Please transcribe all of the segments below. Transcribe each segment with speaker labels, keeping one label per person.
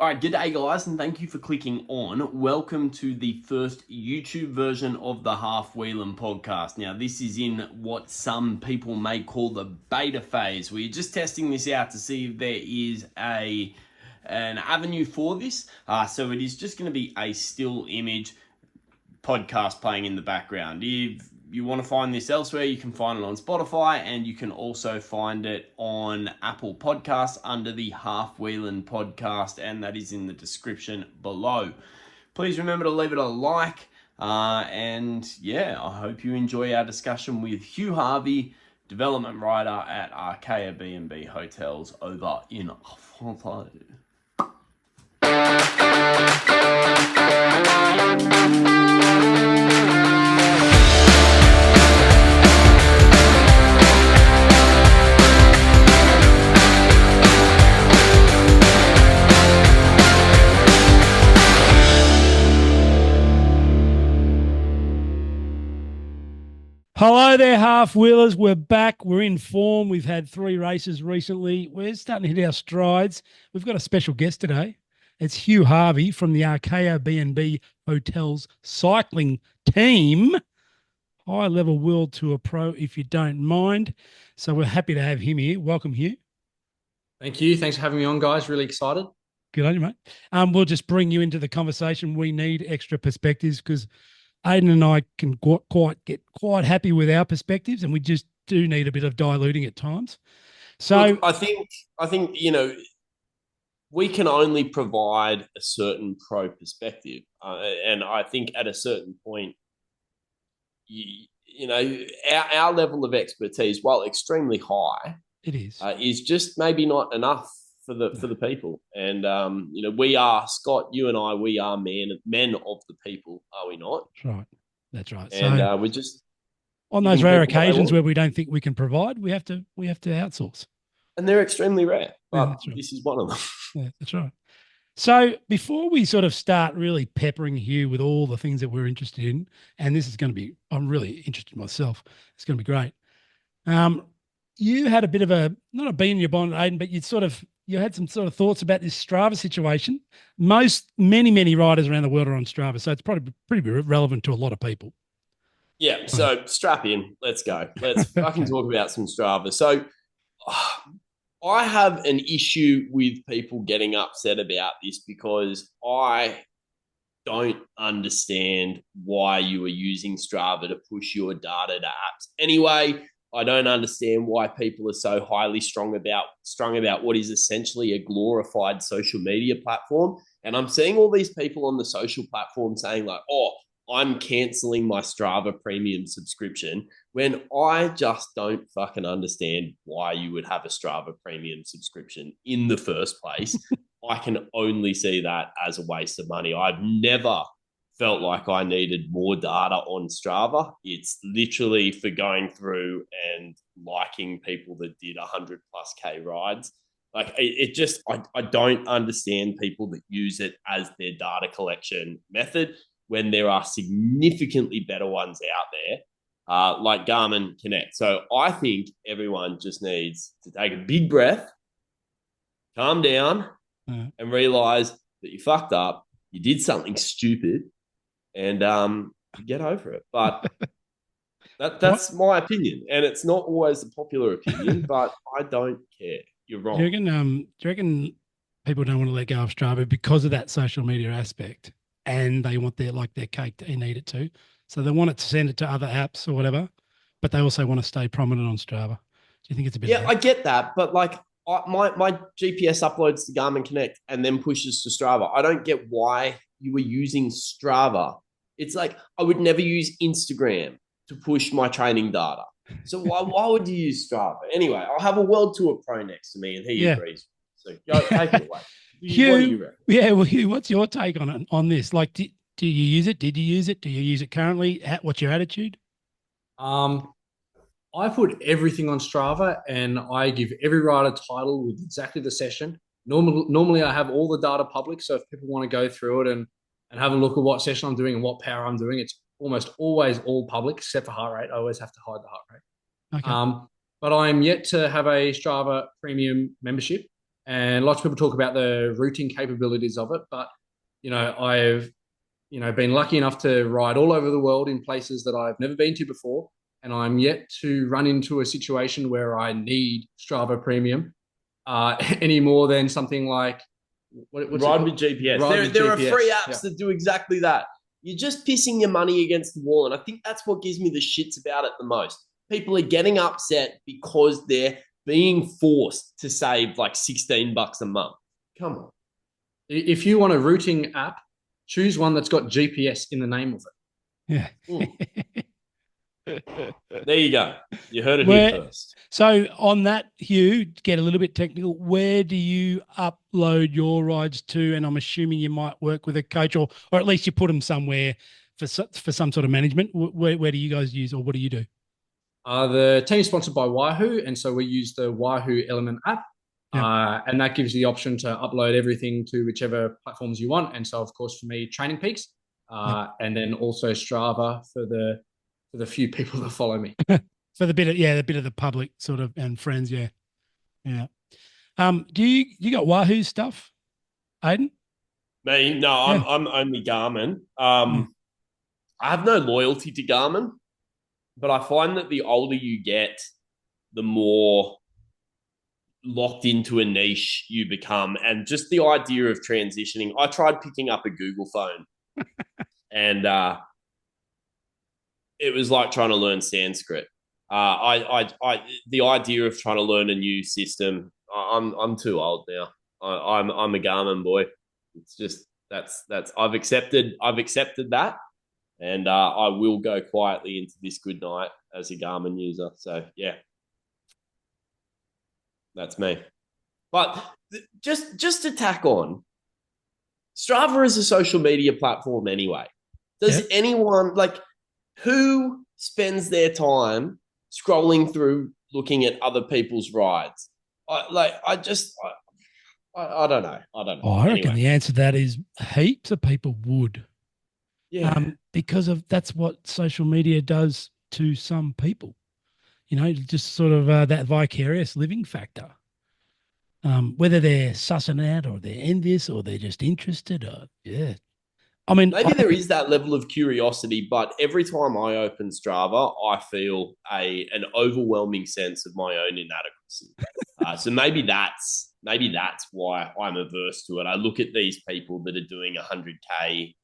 Speaker 1: All right, g'day guys, and thank you for clicking on. Welcome to the first YouTube version of the Half Wheeling podcast. Now, this is in what some people may call the beta phase. We're just testing this out to see if there is an avenue for this. So it is just going to be a still image podcast playing in the background. If you want to find this elsewhere, you can find it on Spotify, and you can also find it on Apple Podcasts under the Half Wheeling podcast, and that is in the description below. Please remember to leave it a like, and yeah, I hope you enjoy our discussion with Hugh Harvey, development writer at Archaea B&B Hotels over in Fontaine.
Speaker 2: Hello there, half wheelers. We're back. We're in form. We've had 3 races recently. We're starting to hit our strides. We've got a special guest today. It's Hugh Harvey from the Archaea B&B Hotels cycling team. High level World Tour Pro, if you don't mind. So we're happy to have him here. Welcome, Hugh.
Speaker 3: Thank you. Thanks for having me on, guys. Really excited.
Speaker 2: Good on you, mate. We'll just bring you into the conversation. We need extra perspectives because Aidan and I can get quite happy with our perspectives, and we just do need a bit of diluting at times. So
Speaker 1: look, I think we can only provide a certain pro perspective, and I think at a certain point, our level of expertise, while extremely high,
Speaker 2: it
Speaker 1: is just maybe not enough for the people. And we are, Scott, you and I, we are men of the people, are we not?
Speaker 2: That's right.
Speaker 1: And
Speaker 2: so
Speaker 1: we're just
Speaker 2: on those rare occasions where we don't think we can provide, we have to outsource.
Speaker 1: And they're extremely rare, but
Speaker 2: right.
Speaker 1: This is one of them.
Speaker 2: Yeah, that's right. So before we sort of start really peppering Hugh with all the things that we're interested in, and this is going to be, I'm really interested myself. It's going to be great. You had a bit of not a bee in your bonnet, Aidan, but you had some sort of thoughts about this Strava situation. Many riders around the world are on Strava, so it's probably pretty relevant to a lot of people.
Speaker 1: Yeah, so strap in. Let's go. Let's fucking talk about some Strava. So I have an issue with people getting upset about this because I don't understand why you are using Strava to push your data to apps. Anyway, I don't understand why people are so highly strung about what is essentially a glorified social media platform. And I'm seeing all these people on the social platform saying like, oh, I'm canceling my Strava premium subscription, when I just don't fucking understand why you would have a Strava premium subscription in the first place. I can only see that as a waste of money. I've never felt like I needed more data on Strava. It's literally for going through and liking people that did 100 plus K rides. Like I don't understand people that use it as their data collection method when there are significantly better ones out there, like Garmin Connect. So I think everyone just needs to take a big breath, calm down, and realize that you fucked up, you did something stupid, and get over it. But that's my opinion, and it's not always the popular opinion, but I don't care. You're wrong.
Speaker 2: Do you reckon people don't want to let go of Strava because of that social media aspect, and they want their cake to eat it too? So they want it to send it to other apps or whatever, but they also want to stay prominent on Strava. Do you think it's a bit?
Speaker 1: Yeah, I get that, but like my GPS uploads to Garmin Connect and then pushes to Strava. I don't get why you were using Strava. It's like I would never use Instagram to push my training data. So why would you use Strava? Anyway, I'll have a World Tour Pro next to me, and he agrees. So go take it away.
Speaker 2: Hugh, Hugh, what's your take on this? Like, do you use it? Did you use it? Do you use it currently? What's your attitude?
Speaker 3: I put everything on Strava, and I give every rider title with exactly the session. Normally I have all the data public, so if people want to go through it and have a look at what session I'm doing and what power I'm doing, it's almost always all public except for heart rate. I always have to hide the heart rate. Okay. But I'm yet to have a Strava premium membership, and lots of people talk about the routing capabilities of it. But I've been lucky enough to ride all over the world in places that I've never been to before, and I'm yet to run into a situation where I need Strava Premium any more than something like
Speaker 1: Ride with GPS. There are free apps that do exactly that. You're just pissing your money against the wall, and I think that's what gives me the shits about it the most. People are getting upset because they're being forced to save like $16 a month. Come on.
Speaker 3: If you want a routing app, choose one that's got GPS in the name of
Speaker 2: Yeah.
Speaker 1: There you go. You heard it here first.
Speaker 2: So on that, Hugh, get a little bit technical. Where do you upload your rides to? And I'm assuming you might work with a coach, or at least you put them somewhere for some sort of management. Where do you guys use, or what do you do?
Speaker 3: The team is sponsored by Wahoo, and so we use the Wahoo Element app. Yeah. And that gives you the option to upload everything to whichever platforms you want. And so, of course, for me, Training Peaks, and then also Strava for the few people that follow me.
Speaker 2: For the bit of the public sort of and friends, yeah. Do you got Wahoo stuff, Aiden?
Speaker 1: Me? No, I'm only Garmin. I have no loyalty to Garmin, but I find that the older you get, the more locked into a niche you become, and just the idea of transitioning. I tried picking up a Google phone, and it was like trying to learn Sanskrit. The idea of trying to learn a new system, I'm too old now. I'm a Garmin boy. It's just that's I've accepted that, and I will go quietly into this good night as a Garmin user. So yeah, that's me. But just to tack on, Strava is a social media platform anyway. Does anyone who spends their time scrolling through looking at other people's rides? I don't know.
Speaker 2: I reckon the answer to that is heaps of people would.
Speaker 1: Yeah.
Speaker 2: Because that's what social media does to some people. Just sort of that vicarious living factor. Whether they're sussing out or they're envious or they're just interested, I mean,
Speaker 1: maybe there is that level of curiosity, but every time I open Strava, I feel an overwhelming sense of my own inadequacy. So maybe that's why I'm averse to it. I look at these people that are doing 100K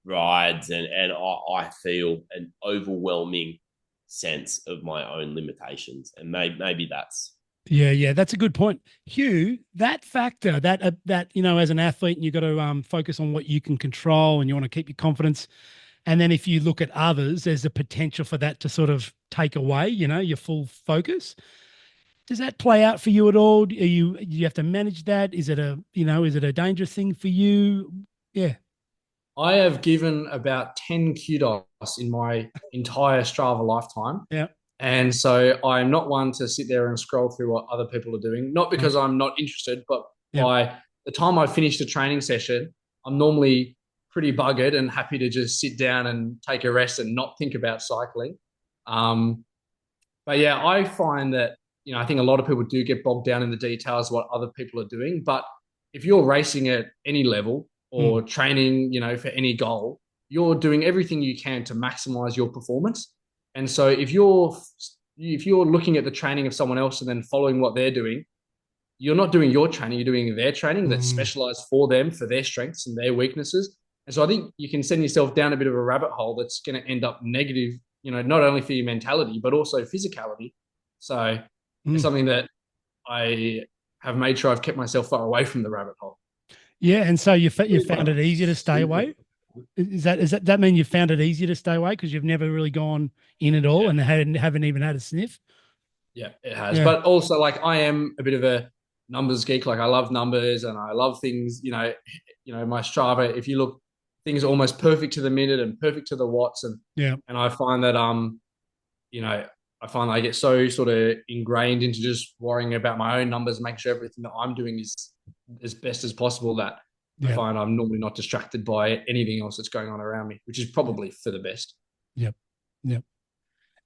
Speaker 1: rides, and I feel an overwhelming sense of my own limitations, and maybe that's.
Speaker 2: Yeah, that's a good point, Hugh. That factor, that as an athlete, you got to focus on what you can control, and you want to keep your confidence. And then if you look at others, there's a potential for that to sort of take away, your full focus. Does that play out for you at all? Do you have to manage that? Is it a dangerous thing for you? Yeah.
Speaker 3: I have given about 10 kudos in my entire Strava lifetime.
Speaker 2: Yeah.
Speaker 3: And so I'm not one to sit there and scroll through what other people are doing, not because I'm not interested, but by the time I finish the training session, I'm normally pretty buggered and happy to just sit down and take a rest and not think about cycling. But yeah, I find that, I think a lot of people do get bogged down in the details of what other people are doing. But if you're racing at any level or training, for any goal, you're doing everything you can to maximize your performance. And so if you're looking at the training of someone else and then following what they're doing, you're not doing your training, you're doing their training that's specialized for them, for their strengths and their weaknesses. And so I think you can send yourself down a bit of a rabbit hole that's going to end up negative, not only for your mentality, but also physicality. So it's something that I have made sure I've kept myself far away from the rabbit hole.
Speaker 2: Yeah. And so you found it easier to stay away? Does that mean you found it easier to stay away because you've never really gone in at all and haven't even had a sniff?
Speaker 3: Yeah, it has. Yeah. But also, I am a bit of a numbers geek. I love numbers and I love things. My Strava. If you look, things are almost perfect to the minute and perfect to the watts. And I find that I get so sort of ingrained into just worrying about my own numbers, making sure everything that I'm doing is as best as possible that. I find I'm normally not distracted by anything else that's going on around me, which is probably for the best.
Speaker 2: Yep.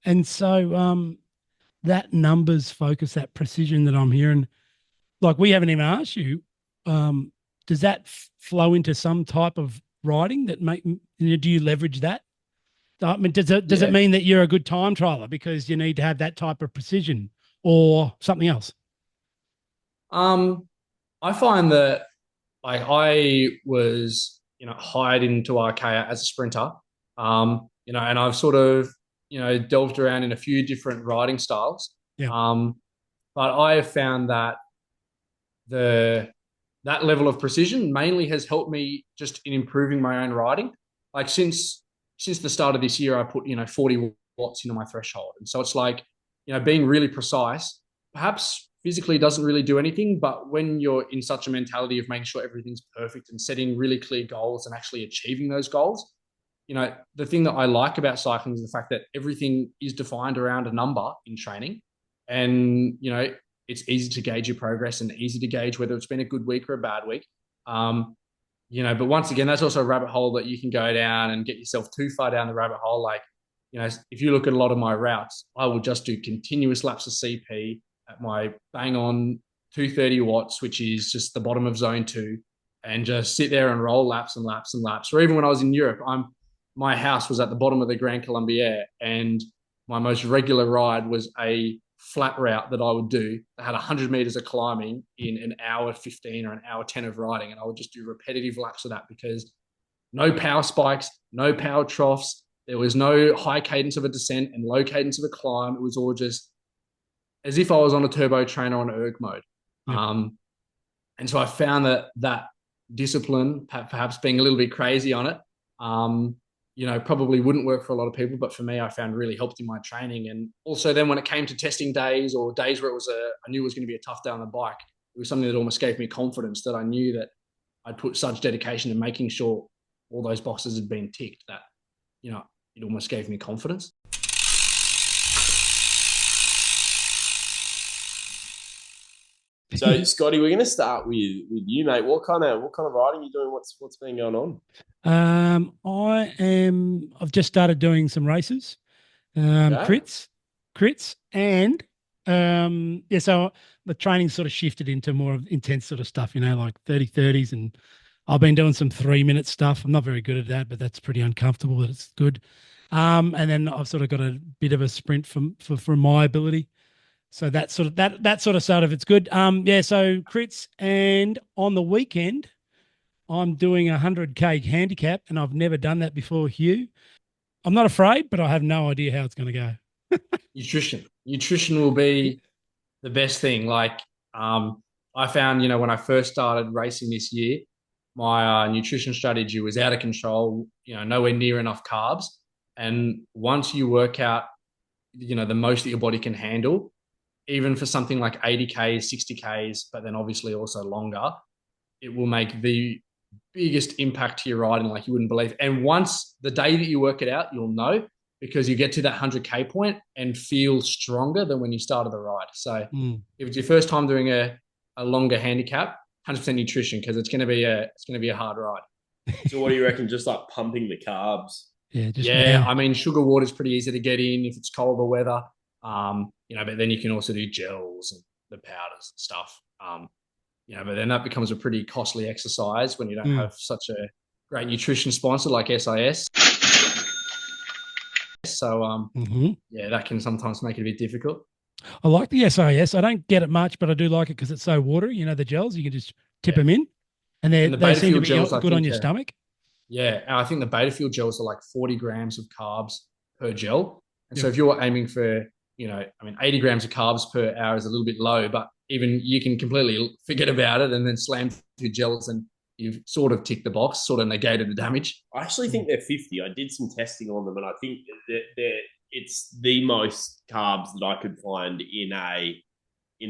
Speaker 2: And so that numbers focus, that precision that I'm hearing, like we haven't even asked you, does that flow into some type of riding that do you leverage that? I mean, does it
Speaker 3: Yeah.
Speaker 2: mean that you're a good time trialer because you need to have that type of precision or something else?
Speaker 3: I find that like I was, hired into Archaea as a sprinter, and I've sort of, delved around in a few different riding styles.
Speaker 2: Yeah.
Speaker 3: But I have found that the that level of precision mainly has helped me just in improving my own riding. Like since the start of this year, I put 40 watts into my threshold, and so it's like being really precise. Perhaps physically doesn't really do anything, but when you're in such a mentality of making sure everything's perfect and setting really clear goals and actually achieving those goals, the thing that I like about cycling is the fact that everything is defined around a number in training, and it's easy to gauge your progress and easy to gauge whether it's been a good week or a bad week. Um, but once again, that's also a rabbit hole that you can go down and get yourself too far down the rabbit hole. Like, if you look at a lot of my routes, I will just do continuous laps of CP at my bang on 230 watts, which is just the bottom of zone 2, and just sit there and roll laps and laps and laps. Or even when I was in Europe, my house was at the bottom of the Grand Colombier, and my most regular ride was a flat route that I would do that had 100 meters of climbing in an hour 15 or an hour 10 of riding. And I would just do repetitive laps of that because no power spikes, no power troughs. There was no high cadence of a descent and low cadence of a climb. It was all just as if I was on a turbo trainer on erg mode.
Speaker 2: Yeah.
Speaker 3: And so I found that discipline, perhaps being a little bit crazy on it, probably wouldn't work for a lot of people, but for me, I found really helped in my training. And also then when it came to testing days or days where I knew it was going to be a tough day on the bike, it was something that almost gave me confidence that I knew that I'd put such dedication in making sure all those boxes had been ticked that, it almost gave me confidence.
Speaker 1: So, Scotty, we're going to start with you, mate. What kind of riding are you doing? What's been going on?
Speaker 2: I've just started doing some races,
Speaker 1: Okay.
Speaker 2: crits, and so the training sort of shifted into more of intense sort of stuff, like 30s, and I've been doing some 3-minute stuff. I'm not very good at that, but that's pretty uncomfortable, but it's good. And then I've sort of got a bit of a sprint for my ability. So that sort of started. It's good. So crits, and on the weekend, I'm doing a 100K handicap, and I've never done that before, Hugh. I'm not afraid, but I have no idea how it's going to go.
Speaker 3: Nutrition will be the best thing. Like, I found, when I first started racing this year, my nutrition strategy was out of control, nowhere near enough carbs. And once you work out, the most that your body can handle, even for something like 80Ks, 60Ks, but then obviously also longer, it will make the biggest impact to your riding like you wouldn't believe. And once the day that you work it out, you'll know because you get to that 100K point and feel stronger than when you started the ride. So if it's your first time doing a longer handicap, 100% nutrition because it's going to be a hard ride.
Speaker 1: So what do you reckon? Just like pumping the carbs?
Speaker 2: Yeah,
Speaker 3: I mean, sugar water is pretty easy to get in if it's colder weather. But then you can also do gels and the powders and stuff. But then that becomes a pretty costly exercise when you don't have such a great nutrition sponsor like SIS. So, that can sometimes make it a bit difficult.
Speaker 2: I like the SIS. I don't get it much, but I do like it because it's so watery. The gels, you can just tip them in, and they seem to be gels, good on your stomach.
Speaker 3: Yeah, and I think the beta fuel gels are like 40 grams of carbs per gel. And so if you're aiming for 80 grams of carbs per hour is a little bit low, but even you can completely forget about it and then slam 2 gels and you've sort of ticked the box, sort of negated the damage.
Speaker 1: I actually think they're 50. I did some testing on them, and I think it's the most carbs that I could find in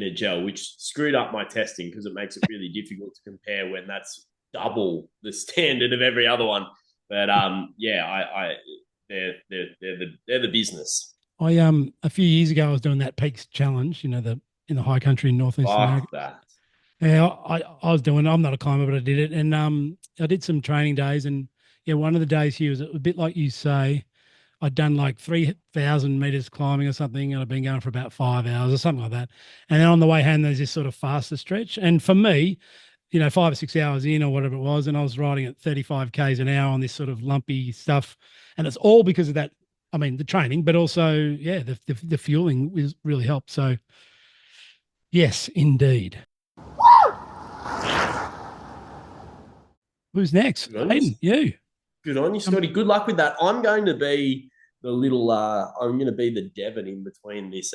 Speaker 1: a gel, which screwed up my testing because it makes it really difficult to compare when that's double the standard of every other one. But they're the business.
Speaker 2: A few years ago I was doing that Peaks Challenge, in the high country in Northeast America.
Speaker 1: That.
Speaker 2: Yeah, I was doing it. I'm not a climber, but I did it. And I did some training days, and one of the days here was a bit like you say. I'd done like 3,000 meters climbing or something, and I've been going for about 5 hours or something like that. And then on the way home, there's this sort of faster stretch. And for me, 5 or 6 hours in or whatever it was, and I was riding at 35 Ks an hour on this sort of lumpy stuff. And it's all because of that. I mean, the training, but also, yeah, the fueling was really helped. So yes, indeed. Who's next? Hayden, you.
Speaker 1: Good on you, Scotty. Good luck with that. I'm going to be I'm going to be the Devon in between these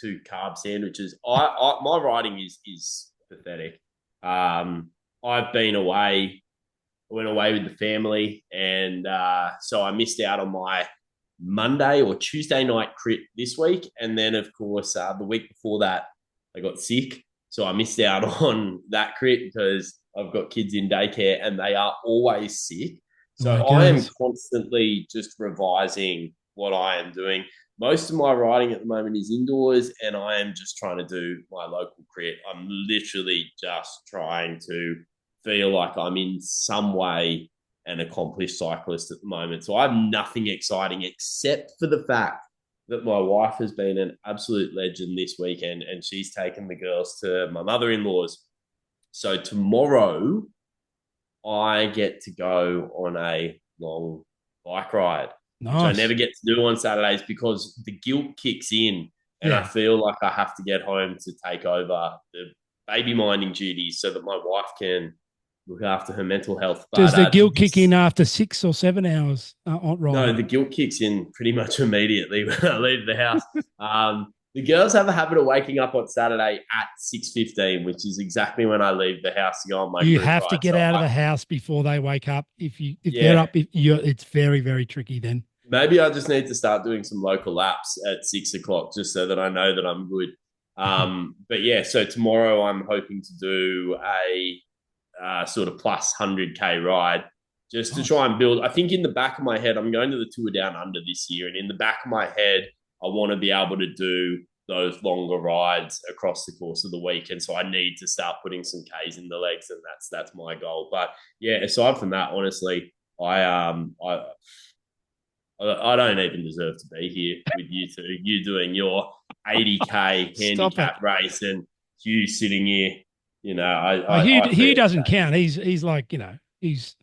Speaker 1: two carb sandwiches. My riding is pathetic. I've been away. I went away with the family, and so I missed out on my Monday or Tuesday night crit this week. And then, of course, the week before that, I got sick. So I missed out on that crit because I've got kids in daycare and they are always sick. So I am constantly just revising what I am doing. Most of my riding at the moment is indoors, and I am just trying to do my local crit. I'm literally just trying to feel like I'm in some way an accomplished cyclist at the moment. So I have nothing exciting except for the fact that my wife has been an absolute legend this weekend, and she's taken the girls to my mother-in-law's. So tomorrow I get to go on a long bike ride, which I never get to do on Saturdays because the guilt kicks in, and I feel like I have to get home to take over the baby minding duties so that my wife can look after her mental health. But,
Speaker 2: does the guilt kick in after 6 or 7 hours on ride?
Speaker 1: No, the guilt kicks in pretty much immediately when I leave the house. The girls have a habit of waking up on Saturday at 6:15, which is exactly when I leave the house to go on my
Speaker 2: You
Speaker 1: group
Speaker 2: have
Speaker 1: ride.
Speaker 2: to get out of the house before they wake up. If they're up, it's very, very tricky then.
Speaker 1: Maybe I just need to start doing some local laps at 6 o'clock just so that I know that I'm good. But yeah, so tomorrow I'm hoping to do a sort of plus 100K ride just to try and build. I think in the back of my head, I'm going to the Tour Down Under this year, and in the back of my head, I want to be able to do those longer rides across the course of the week. And so I need to start putting some Ks in the legs, and that's my goal. But yeah, aside from that, honestly, I don't even deserve to be here with you two. You doing your 80K handicap race, and Hugh sitting here.
Speaker 2: Hugh doesn't count. He's like, he's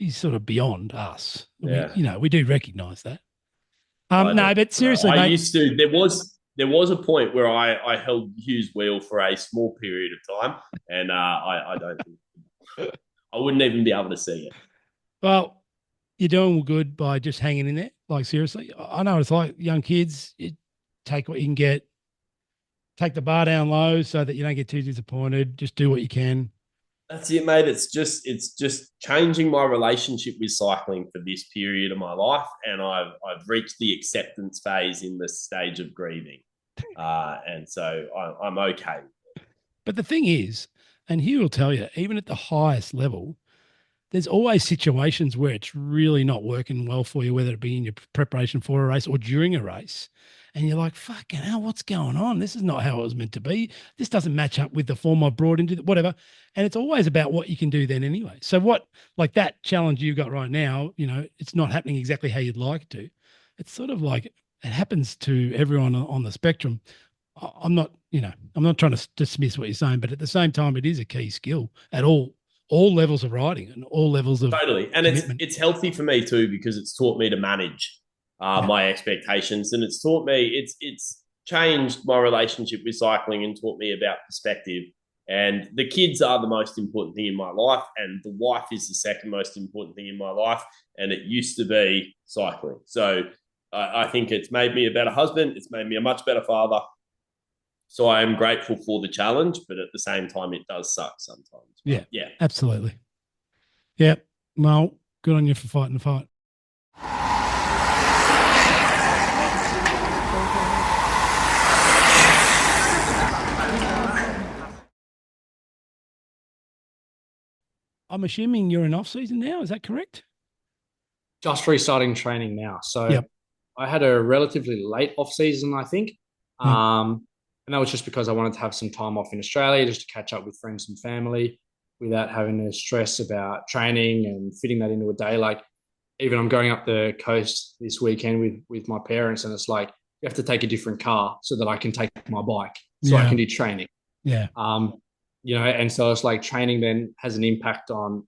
Speaker 2: sort of beyond us.
Speaker 1: Yeah.
Speaker 2: We do recognise that. No, but seriously,
Speaker 1: I
Speaker 2: mate,
Speaker 1: used to. There was a point where I held Hugh's wheel for a small period of time, and I don't think I wouldn't even be able to see it.
Speaker 2: Well, you're doing good by just hanging in there. Like seriously, I know it's like young kids. You take what you can get, take the bar down low so that you don't get too disappointed. Just do what you can.
Speaker 1: That's it, mate. It's just changing my relationship with cycling for this period of my life, and I've reached the acceptance phase in the stage of grieving, and so I'm okay.
Speaker 2: But the thing is, and Hugh will tell you, even at the highest level, there's always situations where it's really not working well for you, whether it be in your preparation for a race or during a race. And you're like, fucking hell, what's going on? This is not how it was meant to be. This doesn't match up with the form I brought into whatever. And it's always about what you can do then anyway. So like that challenge you got right now, it's not happening exactly how you'd like it to. It's sort of like it happens to everyone on the spectrum. I'm not trying to dismiss what you're saying, but at the same time, it is a key skill at all levels of riding and all levels of
Speaker 1: totally. And
Speaker 2: commitment.
Speaker 1: it's healthy for me too, because it's taught me to manage my expectations, and it's taught me it's changed my relationship with cycling and taught me about perspective. And the kids are the most important thing in my life, and the wife is the second most important thing in my life, and it used to be cycling. So I think it's made me a better husband. It's made me a much better father. So I am grateful for the challenge, but at the same time, it does suck sometimes.
Speaker 2: Yeah,
Speaker 1: yeah,
Speaker 2: absolutely. Yeah, well, good on you for fighting the fight. I'm assuming you're in off season now. Is that correct?
Speaker 3: Just restarting training now. So I had a relatively late off season, I think. And that was just because I wanted to have some time off in Australia just to catch up with friends and family without having to stress about training and fitting that into a day. Like, even I'm going up the coast this weekend with my parents, and it's like you have to take a different car so that I can take my bike so I can do training.
Speaker 2: Yeah.
Speaker 3: And so it's like training then has an impact on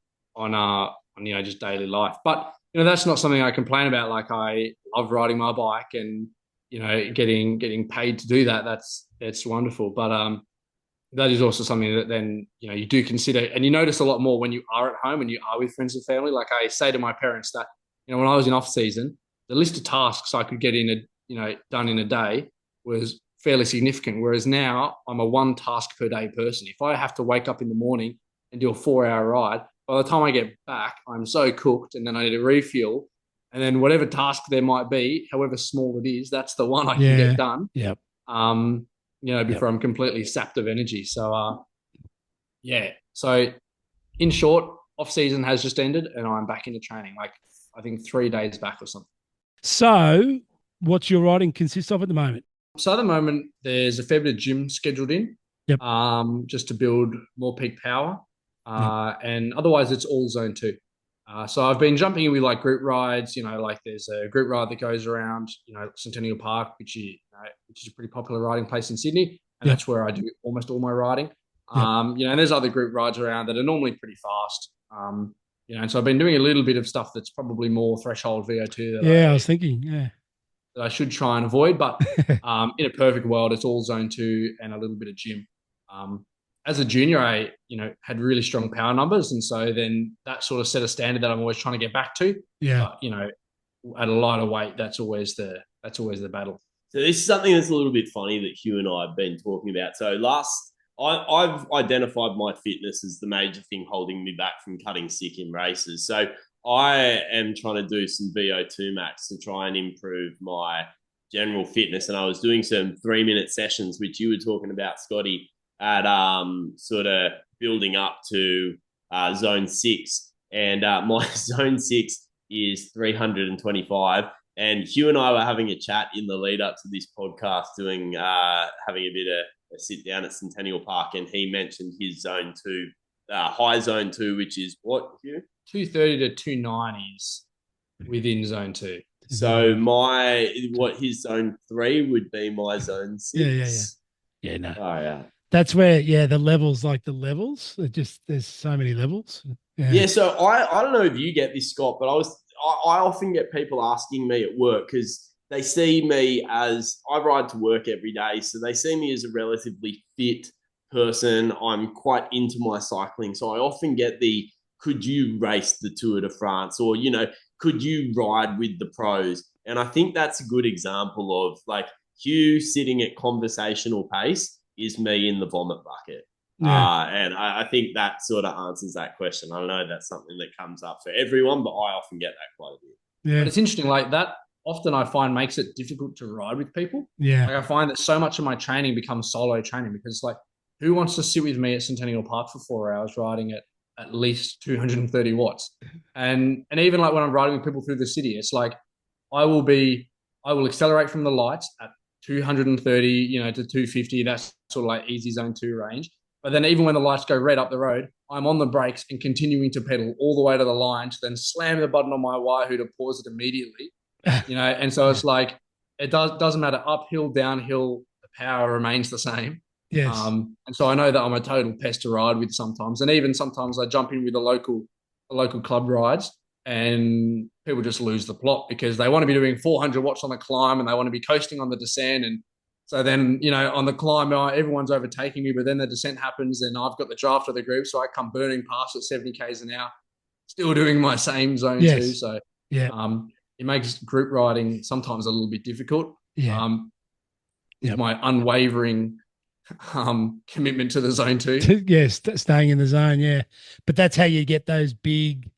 Speaker 3: just daily life. But that's not something I complain about. Like, I love riding my bike, and getting paid to do that. That's wonderful. But that is also something that then you do consider, and you notice a lot more when you are at home and you are with friends and family. Like, I say to my parents that when I was in off season, the list of tasks I could get done in a day was fairly significant. Whereas now I'm a one task per day person. If I have to wake up in the morning and do a 4-hour ride, by the time I get back, I'm so cooked, and then I need to refuel. And then whatever task there might be, however small it is, that's the one I can get done.
Speaker 2: Yep.
Speaker 3: Before I'm completely sapped of energy. So, So in short, off season has just ended, and I'm back into training. Like, I think 3 days back or something.
Speaker 2: So what's your riding consist of at the moment?
Speaker 3: So at the moment, there's a fair bit of gym scheduled in.
Speaker 2: Yep.
Speaker 3: Just to build more peak power. And otherwise it's all zone 2. So I've been jumping in with like group rides, like there's a group ride that goes around, Centennial Park, which is a pretty popular riding place in Sydney. And that's where I do almost all my riding. And there's other group rides around that are normally pretty fast. And so I've been doing a little bit of stuff that's probably more threshold VO2.
Speaker 2: I was thinking,
Speaker 3: that I should try and avoid, but in a perfect world, it's all zone 2 and a little bit of gym. As a junior, I had really strong power numbers, and so then that sort of set a standard that I'm always trying to get back to.
Speaker 2: Yeah.
Speaker 3: But, at a lighter weight, that's always the battle.
Speaker 1: So this is something that's a little bit funny that Hugh and I have been talking about. So I've identified my fitness as the major thing holding me back from cutting sick in races. So I am trying to do some VO2 max to try and improve my general fitness. And I was doing some 3-minute sessions, which you were talking about, Scotty, at sort of building up to zone 6. And my zone 6 is 325. And Hugh and I were having a chat in the lead up to this podcast, having a bit of a sit down at Centennial Park. And he mentioned his zone 2, high zone 2, which is what, Hugh?
Speaker 3: 230 to 290 is within zone 2.
Speaker 1: So his zone 3 would be my zone 6.
Speaker 2: Yeah, no.
Speaker 1: Oh, yeah.
Speaker 2: That's where, the levels, there's so many levels.
Speaker 1: Yeah, so I don't know if you get this, Scott, but I often get people asking me at work because they see me as, I ride to work every day, so they see me as a relatively fit person. I'm quite into my cycling, so I often get could you race the Tour de France, or, could you ride with the pros? And I think that's a good example of, like, Hugh sitting at conversational pace is me in the vomit bucket.
Speaker 2: Yeah.
Speaker 1: And I think that sort of answers that question. I know that's something that comes up for everyone, but I often get that quite a bit.
Speaker 3: Yeah. But it's interesting, like that often I find makes it difficult to ride with people.
Speaker 2: Yeah.
Speaker 3: Like, I find that so much of my training becomes solo training, because, like, who wants to sit with me at Centennial Park for 4 hours riding at least 230 watts? And even like when I'm riding with people through the city, it's like I will accelerate from the lights at 230, to 250. That's sort of like easy zone 2 range. But then even when the lights go red up the road, I'm on the brakes and continuing to pedal all the way to the line to then slam the button on my wahoo to pause it immediately. And so it's like, it doesn't matter uphill, downhill, the power remains the same.
Speaker 2: Yes.
Speaker 3: And so I know that I'm a total pest to ride with sometimes. And even sometimes I jump in with the local club rides, and people just lose the plot because they want to be doing 400 watts on the climb and they want to be coasting on the descent. And so then, on the climb, everyone's overtaking me, but then the descent happens and I've got the draft of the group. So I come burning past at 70 Ks an hour, still doing my same zone 2. So it makes group riding sometimes a little bit difficult.
Speaker 2: Yeah.
Speaker 3: My unwavering commitment to the zone 2.
Speaker 2: Yes, staying in the zone, yeah. But that's how you get those big,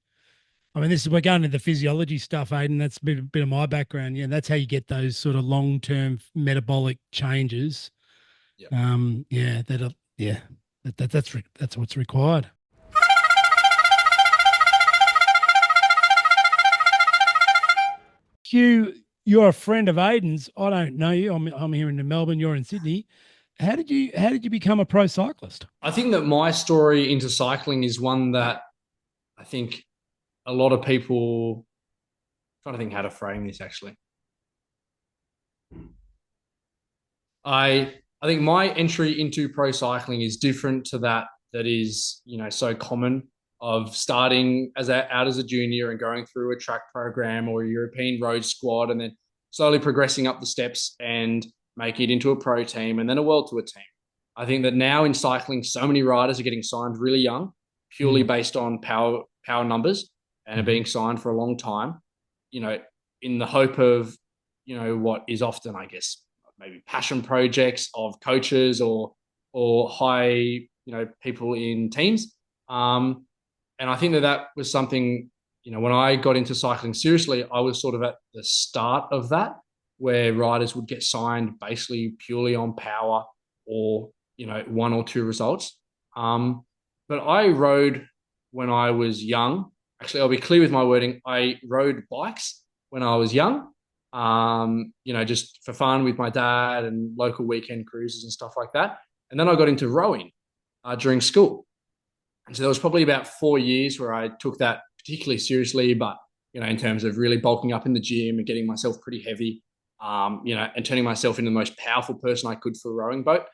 Speaker 2: we're going into the physiology stuff, Aidan. That's a bit of my background. Yeah, that's how you get those sort of long-term metabolic changes.
Speaker 3: Yep.
Speaker 2: That's what's required. Hugh, you're a friend of Aidan's. I don't know you. I'm here in Melbourne. You're in Sydney. How did you become a pro cyclist?
Speaker 3: I think that my story into cycling is one that I think a lot of people trying to think how to frame this actually. I think my entry into pro cycling is different to that is, so common, of starting out as a junior and going through a track program or a European road squad, and then slowly progressing up the steps and make it into a pro team and then a world tour team. I think that now in cycling, so many riders are getting signed really young, purely based on power numbers, and are being signed for a long time, in the hope of, what is often, I guess, maybe passion projects of coaches or high, people in teams. And I think that was something, when I got into cycling seriously, I was sort of at the start of that, where riders would get signed basically purely on power or, one or two results. But I rode when I was young. Actually, I'll be clear with my wording. I rode bikes when I was young, just for fun with my dad and local weekend cruises and stuff like that. And then I got into rowing during school. And so there was probably about 4 years where I took that particularly seriously, but, in terms of really bulking up in the gym and getting myself pretty heavy, and turning myself into the most powerful person I could for a rowing boat.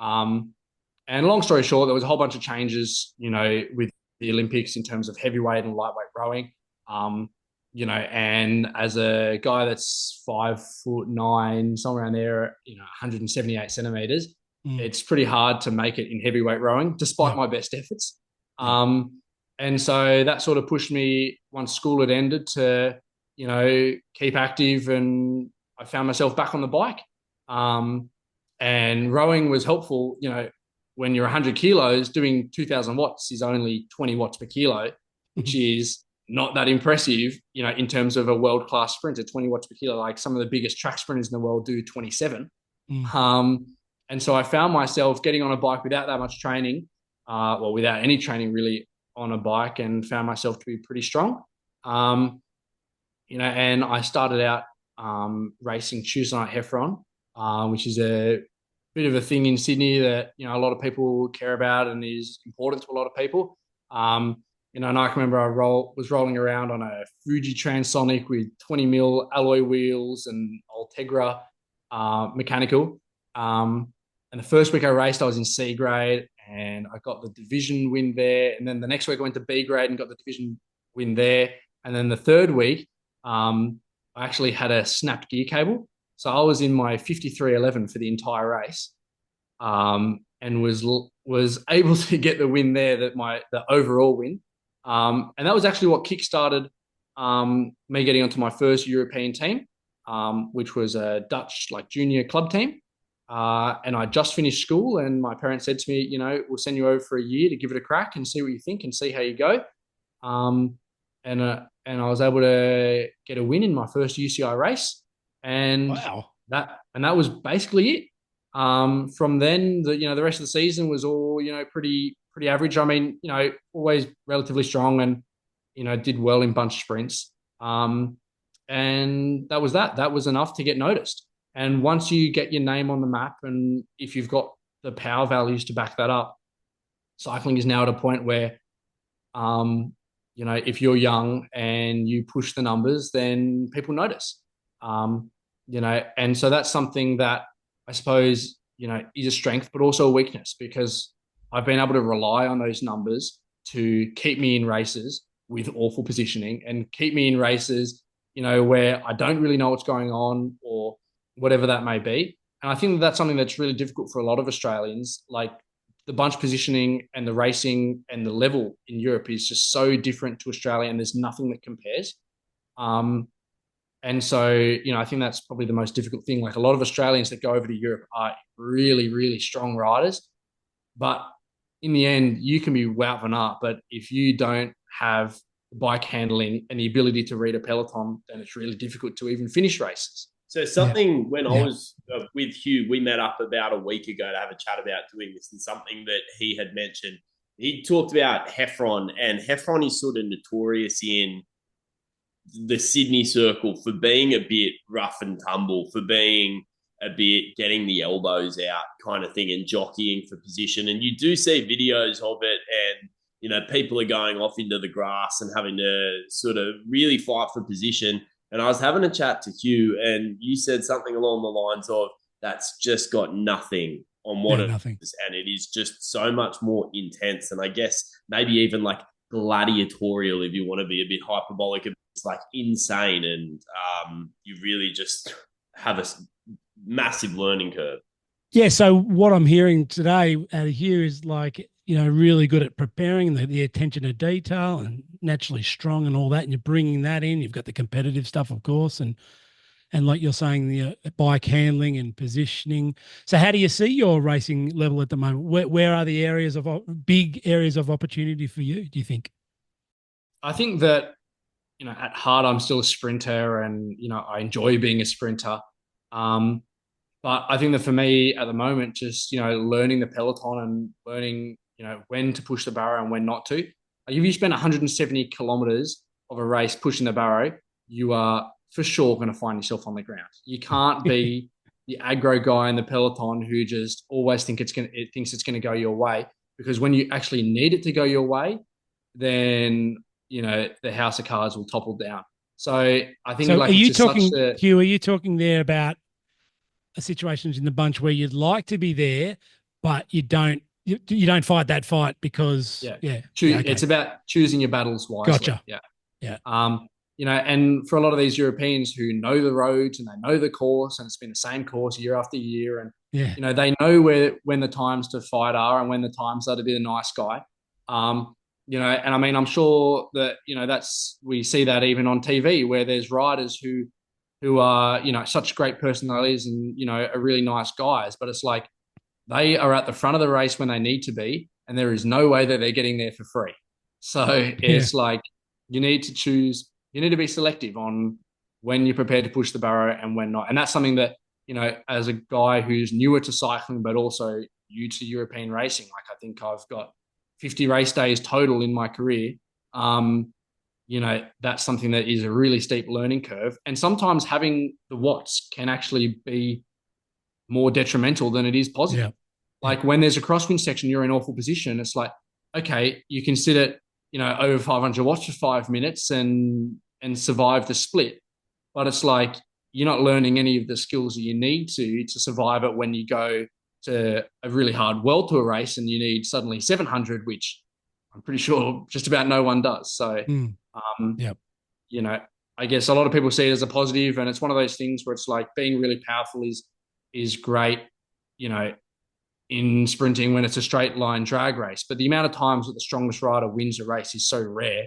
Speaker 3: And long story short, there was a whole bunch of changes, with the Olympics in terms of heavyweight and lightweight rowing. And as a guy that's 5'9", somewhere around there, 178 centimeters, it's pretty hard to make it in heavyweight rowing, despite my best efforts. And so that sort of pushed me, once school had ended, to, keep active, and I found myself back on the bike. And rowing was helpful, when you're 100 kilos, doing 2,000 watts is only 20 watts per kilo, which is not that impressive, in terms of a world-class sprinter. 20 watts per kilo, like some of the biggest track sprinters in the world do 27. And so I found myself getting on a bike without that much training, without any training really on a bike, and found myself to be pretty strong. And I started out racing Tuesday Night Heffron, which is a bit of a thing in Sydney that, a lot of people care about and is important to a lot of people. And I can remember I was rolling around on a Fuji Transonic with 20 mil alloy wheels and Ultegra mechanical. And the first week I raced, I was in C grade, and I got the division win there. And then the next week I went to B grade and got the division win there. And then the third week, I actually had a snapped gear cable. So I was in my 5311 for the entire race, and was able to get the win there, the overall win. And that was actually what kickstarted me getting onto my first European team, which was a Dutch junior club team. And I just finished school, and my parents said to me, we'll send you over for a year to give it a crack and see what you think and see how you go. And I was able to get a win in my first UCI race, and
Speaker 2: wow,
Speaker 3: that was basically it. From then, the rest of the season was all pretty average. I mean, always relatively strong, and did well in bunch sprints. And that was that. That was enough to get noticed. And once you get your name on the map, and if you've got the power values to back that up, cycling is now at a point where, if you're young and you push the numbers, then people notice. And so that's something that I suppose, is a strength, but also a weakness, because I've been able to rely on those numbers to keep me in races with awful positioning, and keep me in races, where I don't really know what's going on, or whatever that may be. And I think that's something that's really difficult for a lot of Australians. Like, the bunch positioning and the racing and the level in Europe is just so different to Australia, and there's nothing that compares. And so, I think that's probably the most difficult thing. Like, a lot of Australians that go over to Europe are really, really strong riders. But in the end, you can be wow vanart, but if you don't have the bike handling and the ability to read a peloton, then it's really difficult to even finish races.
Speaker 1: So when I was with Hugh, we met up about a week ago to have a chat about doing this, and something that he had mentioned. He talked about Heffron, and Heffron is sort of notorious in the Sydney circle for being a bit rough and tumble, for being a bit getting the elbows out kind of thing, and jockeying for position. And you do see videos of it, and people are going off into the grass and having to sort of really fight for position. And I was having a chat to Hugh, and you said something along the lines of that's just got nothing on what it
Speaker 2: nothing.
Speaker 1: is, and it is just so much more intense. And I guess maybe even like gladiatorial, if you want to be a bit hyperbolic, it's like insane, and you really just have a massive learning curve.
Speaker 2: Yeah. So what I'm hearing today out of Hugh is like, really good at preparing the attention to detail and naturally strong and all that. And you're bringing that in. You've got the competitive stuff, of course, and like you're saying, the bike handling and positioning. So how do you see your racing level at the moment? Where are the areas of big areas of opportunity for you, do you think?
Speaker 3: I think that, at heart, I'm still a sprinter and, I enjoy being a sprinter. But I think that for me at the moment, just, learning the peloton and learning, when to push the barrow and when not to. Like if you spend 170 kilometers of a race pushing the barrow, you are for sure going to find yourself on the ground. You can't be the aggro guy in the peloton who just always thinks it's going to go your way, because when you actually need it to go your way, then the house of cards will topple down. So I think
Speaker 2: So
Speaker 3: like
Speaker 2: are
Speaker 3: it's
Speaker 2: you
Speaker 3: just such
Speaker 2: talking,
Speaker 3: a
Speaker 2: Hugh, are you talking there about situations in the bunch where you'd like to be there, but you don't fight that fight because okay.
Speaker 3: It's about choosing your battles wisely.
Speaker 2: Gotcha.
Speaker 3: Yeah.
Speaker 2: Yeah.
Speaker 3: And for a lot of these Europeans who know the roads and they know the course, and it's been the same course year after year, and they know when the times to fight are and when the times are to be the nice guy. And I mean, I'm sure that we see that even on TV where there's riders who are such great personalities and are really nice guys, but it's like they are at the front of the race when they need to be, and there is no way that they're getting there for free. So it's like you need to choose, you need to be selective on when you're prepared to push the barrow and when not. And that's something that, as a guy who's newer to cycling, but also new to European racing, like I think I've got 50 race days total in my career. That's something that is a really steep learning curve. And sometimes having the watts can actually be more detrimental than it is positive.
Speaker 2: Yeah.
Speaker 3: Like when there's a crosswind section, you're in awful position. It's like, okay, you can sit at, over 500 watts for 5 minutes and survive the split. But it's like, you're not learning any of the skills that you need to survive it when you go to a really hard World Tour race and you need suddenly 700, which I'm pretty sure just about no one does. So, I guess a lot of people see it as a positive, and it's one of those things where it's like being really powerful is great, in sprinting when it's a straight line drag race. But the amount of times that the strongest rider wins a race is so rare.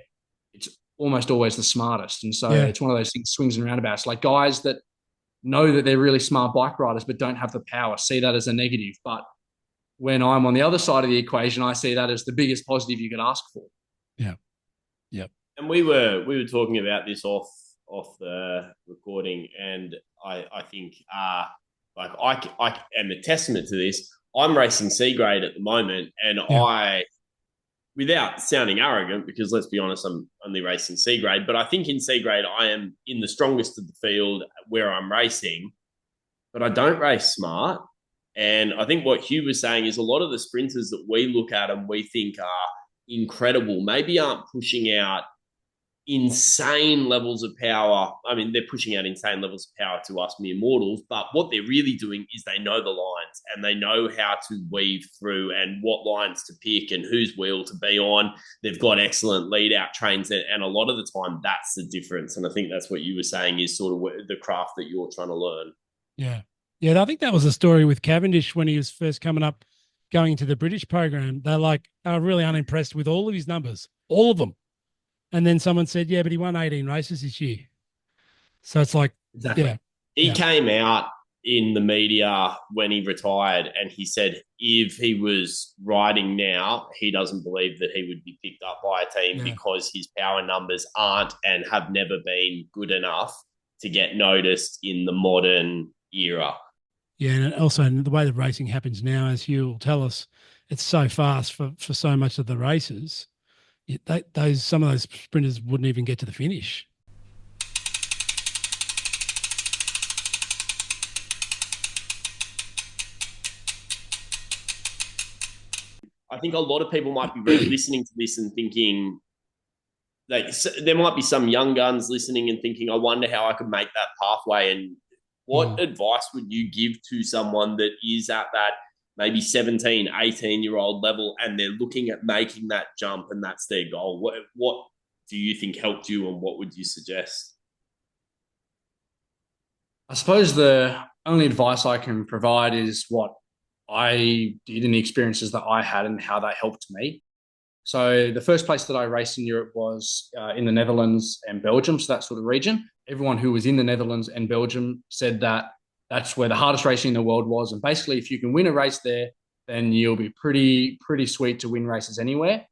Speaker 3: It's almost always the smartest. And so it's one of those things, swings and roundabouts. Like guys that know that they're really smart bike riders but don't have the power, see that as a negative. But when I'm on the other side of the equation, I see that as the biggest positive you could ask for.
Speaker 2: Yeah. Yep.
Speaker 1: And we were talking about this off the recording, and I think like I am a testament to this. I'm racing C grade at the moment, and I, without sounding arrogant, because let's be honest, I'm only racing C grade, but I think in C grade I am in the strongest of the field where I'm racing, but I don't race smart. And I think what Hugh was saying is a lot of the sprinters that we look at and we think are incredible maybe aren't pushing out insane levels of power. I mean, they're pushing out insane levels of power to us mere mortals, but what they're really doing is they know the lines and they know how to weave through and what lines to pick and whose wheel to be on. They've got excellent lead out trains, and a lot of the time that's the difference. And I think that's what you were saying is sort of the craft that you're trying to learn.
Speaker 2: Yeah. Yeah, I think that was the story with Cavendish when he was first coming up, going into the British program. They were really unimpressed with all of his numbers, all of them. And then someone said, yeah, but he won 18 races this year. So it's like,
Speaker 3: exactly.
Speaker 1: He came out in the media when he retired and he said if he was riding now, he doesn't believe that he would be picked up by a team because his power numbers aren't and have never been good enough to get noticed in the modern era.
Speaker 2: Yeah, and also the way the racing happens now, as Hugh will tell us, it's so fast for so much of the races. Some of those sprinters wouldn't even get to the finish.
Speaker 1: I think a lot of people might be listening to this and thinking, there might be some young guns listening and thinking, I wonder how I could make that pathway. And what advice would you give to someone that is at that maybe 17, 18-year-old level and they're looking at making that jump and that's their goal? What do you think helped you and what would you suggest?
Speaker 3: I suppose the only advice I can provide is what I did and the experiences that I had and how that helped me. So the first place that I raced in Europe was in the Netherlands and Belgium, so that sort of region. Everyone who was in the Netherlands and Belgium said that that's where the hardest racing in the world was. And basically, if you can win a race there, then you'll be pretty sweet to win races anywhere.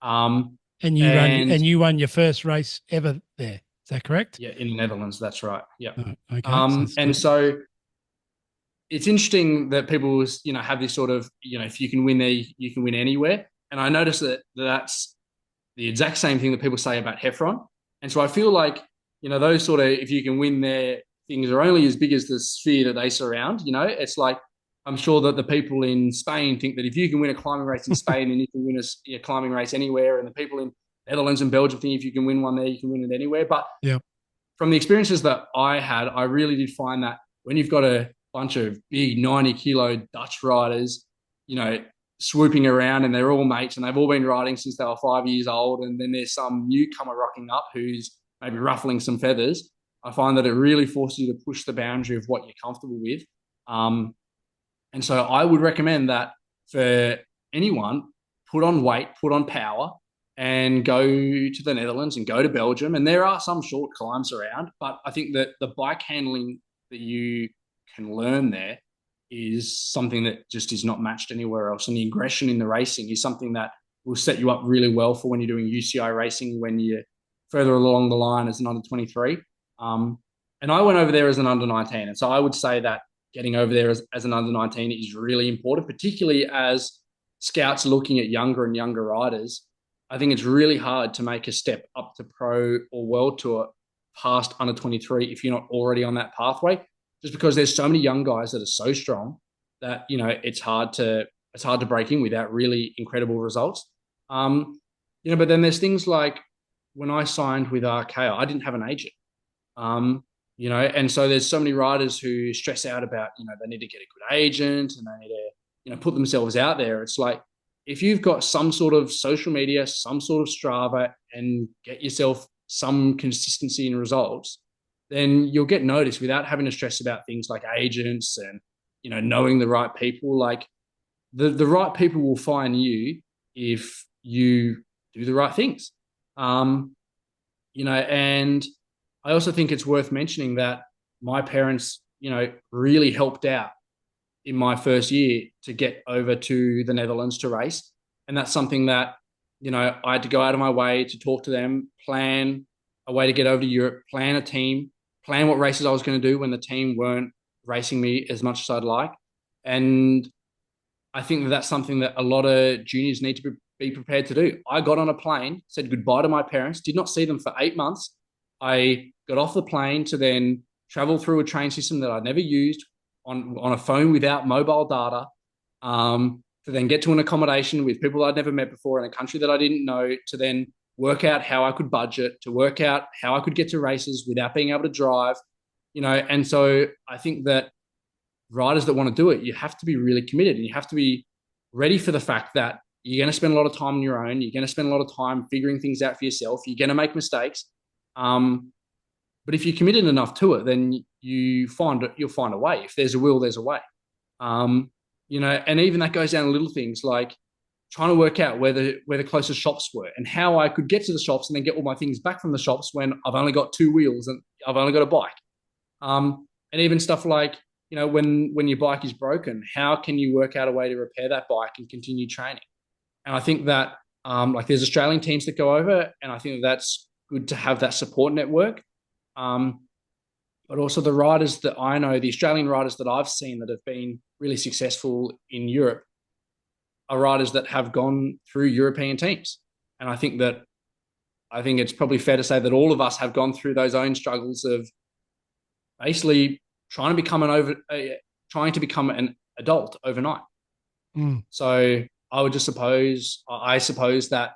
Speaker 2: And you won your first race ever there. Is that correct?
Speaker 3: Yeah, in the Netherlands. That's right. Yeah.
Speaker 2: Oh, okay.
Speaker 3: So it's interesting that people, have this sort of, if you can win there, you can win anywhere. And I noticed that that's the exact same thing that people say about Heffron. And so I feel like, those sort of, if you can win there, things are only as big as the sphere that they surround. It's like, I'm sure that the people in Spain think that if you can win a climbing race in Spain, then you can win a climbing race anywhere. And the people in Netherlands and Belgium think if you can win one there, you can win it anywhere. But from the experiences that I had, I really did find that when you've got a bunch of big 90-kilo Dutch riders, swooping around and they're all mates and they've all been riding since they were 5 years old, and then there's some newcomer rocking up who's maybe ruffling some feathers, I find that it really forces you to push the boundary of what you're comfortable with. And so I would recommend that for anyone, put on weight, put on power, and go to the Netherlands and go to Belgium. And there are some short climbs around, but I think that the bike handling that you can learn there is something that just is not matched anywhere else. And the aggression in the racing is something that will set you up really well for when you're doing UCI racing, when you're further along the line as an under 23. And I went over there as an under 19. And so I would say that getting over there as an under 19 is really important, particularly as scouts are looking at younger and younger riders. I think it's really hard to make a step up to pro or world tour past under 23 if you're not already on that pathway, just because there's so many young guys that are so strong that, it's hard to break in without really incredible results. But then there's things like when I signed with RKO, I didn't have an agent. And so there's so many riders who stress out about, they need to get a good agent and they need to, put themselves out there. It's like, if you've got some sort of social media, some sort of Strava, and get yourself some consistency in results, then you'll get noticed without having to stress about things like agents and, knowing the right people. Like the right people will find you if you do the right things. And I also think it's worth mentioning that my parents, really helped out in my first year to get over to the Netherlands to race. And that's something that, I had to go out of my way to talk to them, plan a way to get over to Europe, plan a team, plan what races I was going to do when the team weren't racing me as much as I'd like. And I think that that's something that a lot of juniors need to be prepared to do. I got on a plane, said goodbye to my parents, did not see them for 8 months. I got off the plane to then travel through a train system that I'd never used on a phone without mobile data, to then get to an accommodation with people I'd never met before in a country that I didn't know, to then work out how I could budget, to work out how I could get to races without being able to drive, And so I think that riders that want to do it, you have to be really committed and you have to be ready for the fact that you're going to spend a lot of time on your own. You're going to spend a lot of time figuring things out for yourself. You're going to make mistakes. But if you're committed enough to it, then you'll find a way. If there's a will, there's a way. And even that goes down to little things like trying to work out where the closest shops were and how I could get to the shops and then get all my things back from the shops when I've only got 2 wheels and I've only got a bike. And even stuff like, when your bike is broken, how can you work out a way to repair that bike and continue training? And I think that there's Australian teams that go over, and I think that's good to have that support network. But also the riders that I know, the Australian riders that I've seen that have been really successful in Europe are riders that have gone through European teams. And I think it's probably fair to say that all of us have gone through those own struggles of basically trying to become an adult overnight. So I suppose that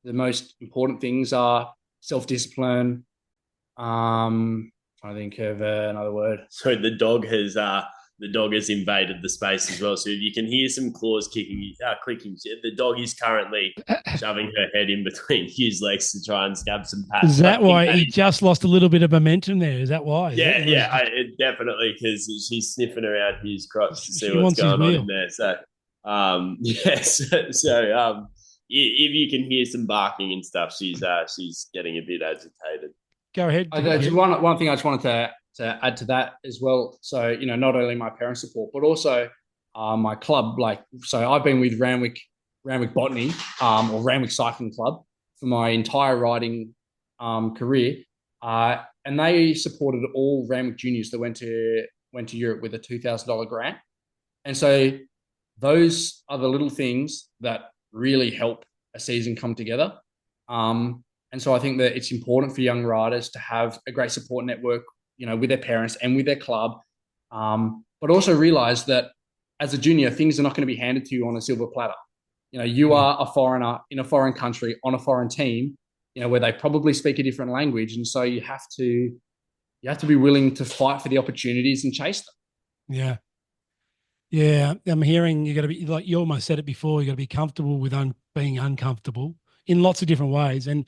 Speaker 3: the most important things are self-discipline. Trying to think of another word.
Speaker 1: So the dog has invaded the space as well. So if you can hear some claws clicking, the dog is currently shoving her head in between Hugh's legs to try and scab some pats.
Speaker 2: Is that why he just lost a little bit of momentum there? Is that why?
Speaker 1: Definitely, because she's sniffing around Hugh's crotch to see
Speaker 2: She
Speaker 1: what's
Speaker 2: wants his
Speaker 1: going on
Speaker 2: wheel.
Speaker 1: in there. So, if you can hear some barking and stuff, she's getting a bit agitated.
Speaker 2: Go ahead.
Speaker 3: One thing I just wanted to add to that as well. So, not only my parents' support, but also my club. So I've been with Randwick Botany or Randwick Cycling Club for my entire riding career, and they supported all Randwick juniors that went to Europe with a $2,000 grant. And so those are the little things that really help a season come together. And so I think that it's important for young riders to have a great support network, with their parents and with their club, but also realize that as a junior, things are not going to be handed to you on a silver platter. You are a foreigner in a foreign country on a foreign team, where they probably speak a different language, and so you have to be willing to fight for the opportunities and chase them.
Speaker 2: Yeah. Yeah, I'm hearing you got to be, like you almost said it before, you got to be comfortable with being uncomfortable in lots of different ways. And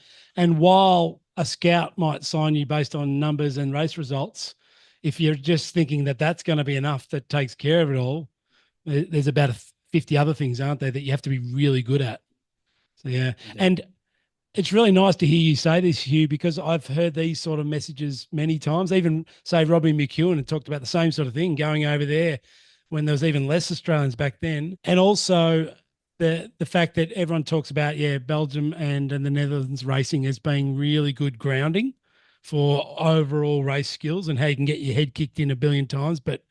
Speaker 2: while a scout might sign you based on numbers and race results, if you're just thinking that that's going to be enough that takes care of it all, there's about 50 other things, aren't there, that you have to be really good at. So, yeah. And it's really nice to hear you say this, Hugh, because I've heard these sort of messages many times. Even, say, Robbie McEwen had talked about the same sort of thing, going over there when there was even less Australians back then. And also the fact that everyone talks about, Belgium and the Netherlands racing as being really good grounding for overall race skills and how you can get your head kicked in a billion times. But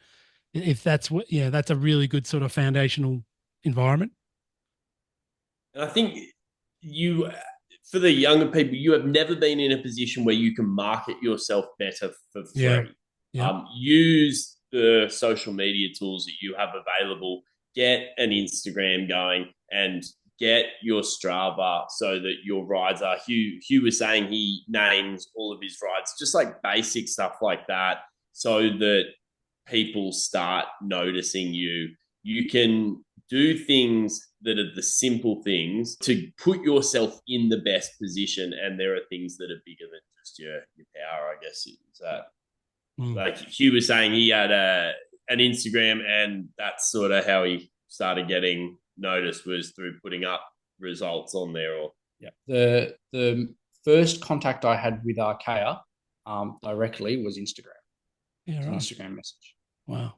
Speaker 2: if that's that's a really good sort of foundational environment.
Speaker 1: And I think for the younger people, you have never been in a position where you can market yourself better for free.
Speaker 2: Yeah.
Speaker 1: Use the social media tools that you have available. Get an Instagram going and get your Strava so that your rides are. Hugh was saying he names all of his rides, just like basic stuff like that, so that people start noticing you. You can do things that are the simple things to put yourself in the best position, and there are things that are bigger than just your power, I guess. Is that like Hugh was saying, he had an Instagram, and that's sort of how he started getting noticed, was through putting up results on there. Or
Speaker 3: the first contact I had with Archaea directly was Instagram.
Speaker 2: Yeah, right.
Speaker 3: An Instagram message.
Speaker 2: Wow.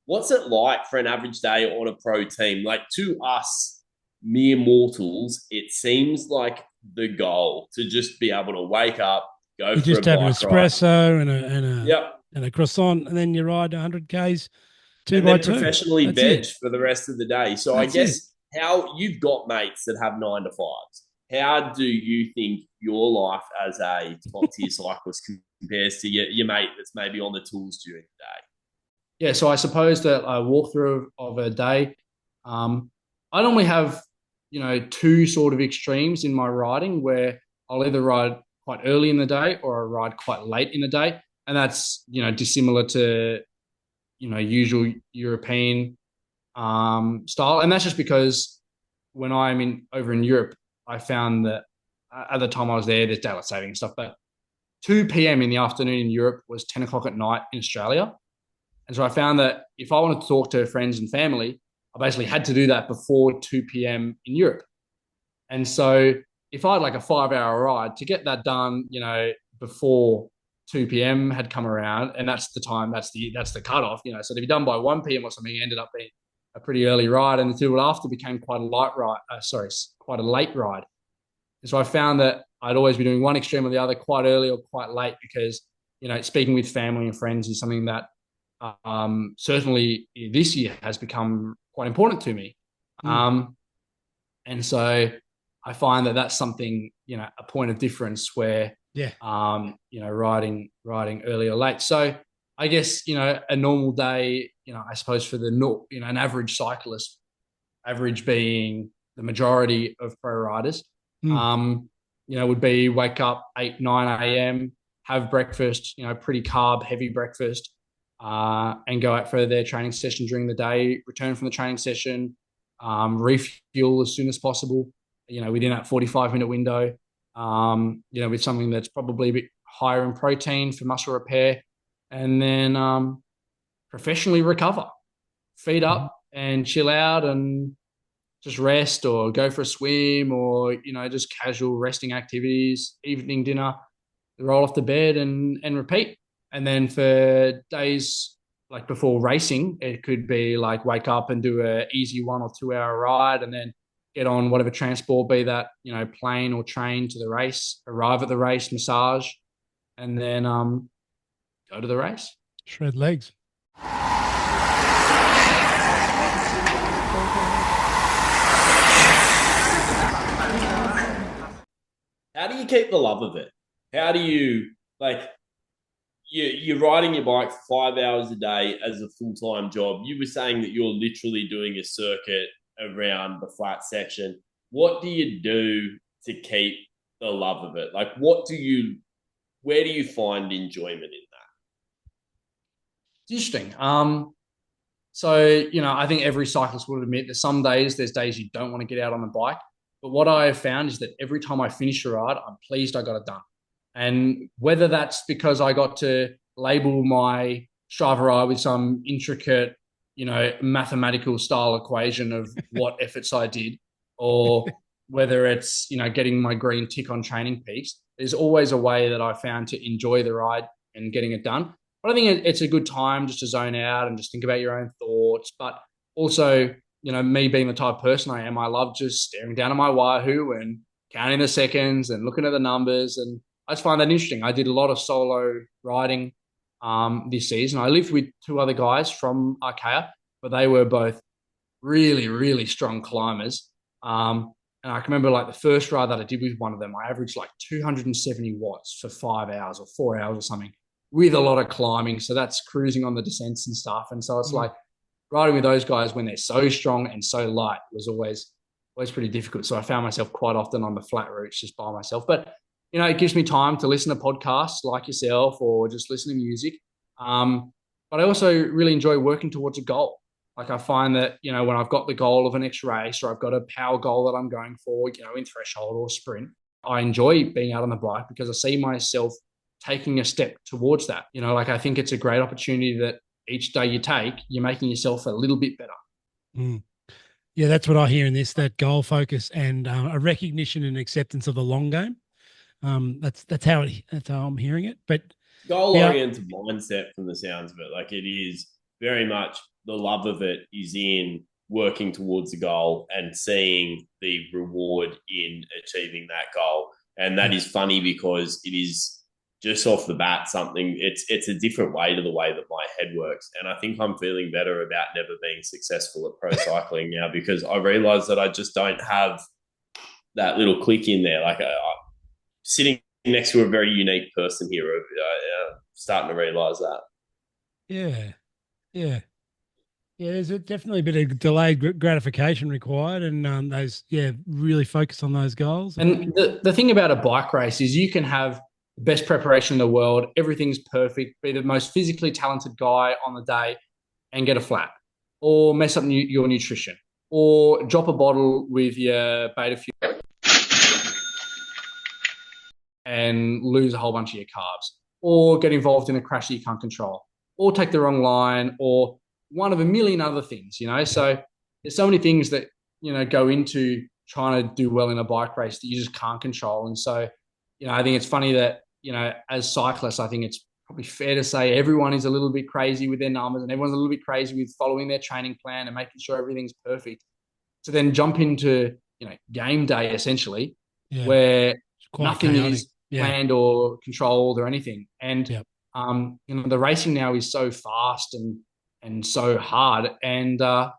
Speaker 1: What's it like for an average day on a pro team? Like, to us mere mortals, it seems like the goal to just be able to wake up, go
Speaker 2: you
Speaker 1: for
Speaker 2: just
Speaker 1: a
Speaker 2: have an
Speaker 1: bike
Speaker 2: espresso
Speaker 1: ride.
Speaker 2: and a croissant, and then you ride 100 Ks
Speaker 1: and then professionally veg for the rest of the day. So I guess how you've got mates that have 9 to 5s. How do you think your life as a top tier cyclist compares to your mate that's maybe on the tools during the day?
Speaker 3: Yeah, so I suppose that a walkthrough of a day, I normally have, two sort of extremes in my riding, where I'll either ride quite early in the day or I ride quite late in the day. And that's, dissimilar to, usual European style. And that's just because when I'm over in Europe, I found that at the time I was there's daylight saving and stuff, but 2 p.m. in the afternoon in Europe was 10 o'clock at night in Australia. And so I found that if I wanted to talk to friends and family, I basically had to do that before 2 p.m. in Europe. And so if I had like a 5-hour ride, to get that done, before 2 p.m. had come around, and that's the time, that's the cutoff, so to be done by 1 p.m. or something ended up being a pretty early ride, and the two after became quite a late ride. And so I found that I'd always be doing one extreme or the other, quite early or quite late, because, speaking with family and friends is something that certainly this year has become quite important to me. And so I find that that's something, a point of difference where, riding early or late. So I guess, a normal day, I suppose for an average cyclist, average being the majority of pro riders. Would be wake up 8, 9 a.m., have breakfast, pretty carb heavy breakfast, and go out for their training session during the day, return from the training session, refuel as soon as possible, within that 45-minute window, with something that's probably a bit higher in protein for muscle repair, and then professionally recover, feed up and chill out and just rest or go for a swim or, just casual resting activities, evening dinner, roll off the bed and repeat. And then for days like before racing, it could be like wake up and do a easy 1 or 2 hour ride and then get on whatever transport, be that, plane or train to the race, arrive at the race, massage, and then go to the race.
Speaker 2: Shred legs.
Speaker 1: How do you keep the love of it? How do you, you're riding your bike for 5 hours a day as a full-time job. You were saying that you're literally doing a circuit around the flat section. What do you do to keep the love of it? Where do you find enjoyment in that?
Speaker 3: It's interesting. I think every cyclist would admit that some days, there's days you don't want to get out on the bike. But what I have found is that every time I finish a ride, I'm pleased I got it done. And whether that's because I got to label my Strava ride with some intricate, mathematical style equation of what efforts I did, or whether it's, getting my green tick on Training Peaks, there's always a way that I found to enjoy the ride and getting it done. But I think it's a good time just to zone out and just think about your own thoughts. But also, me being the type of person I am, I love just staring down at my Wahoo and counting the seconds and looking at the numbers. And I just find that interesting. I did a lot of solo riding this season. I lived with 2 other guys from Archaea, but they were both really, really strong climbers. And I can remember the first ride that I did with one of them, I averaged 270 watts for 5 hours or 4 hours or something with a lot of climbing. So that's cruising on the descents and stuff. And so it's riding with those guys when they're so strong and so light was always pretty difficult. So I found myself quite often on the flat routes just by myself. But, it gives me time to listen to podcasts like yourself or just listen to music. But I also really enjoy working towards a goal. I find that, when I've got the goal of an next race or I've got a power goal that I'm going for, in threshold or sprint, I enjoy being out on the bike because I see myself taking a step towards that. I think it's a great opportunity that each day you take, you're making yourself a little bit better.
Speaker 2: Yeah, that's what I hear in this, that goal focus and a recognition and acceptance of the long game. That's how I'm hearing it. But
Speaker 1: goal-oriented mindset from the sounds of it. It is very much the love of it is in working towards the goal and seeing the reward in achieving that goal. And that is funny because it is just off the bat something, it's a different way to the way that my head works. And I think I'm feeling better about never being successful at pro cycling now because I realize that I just don't have that little click in there. I'm sitting next to a very unique person here, starting to realize that.
Speaker 2: Yeah. There's definitely a bit of delayed gratification required, and really focus on those goals.
Speaker 3: And the thing about a bike race is you can have the best preparation in the world, everything's perfect, be the most physically talented guy on the day and get a flat, or mess up your nutrition, or drop a bottle with your beta fuel and lose a whole bunch of your carbs, or get involved in a crash that you can't control, or take the wrong line, or one of a million other things, So there's so many things that, go into trying to do well in a bike race that you just can't control. And so, I think it's funny that, as cyclists, I think it's probably fair to say everyone is a little bit crazy with their numbers and everyone's a little bit crazy with following their training plan and making sure everything's perfect. To then jump into, game day essentially, where nothing is planned or controlled or anything. And, the racing now is so fast and so hard. And I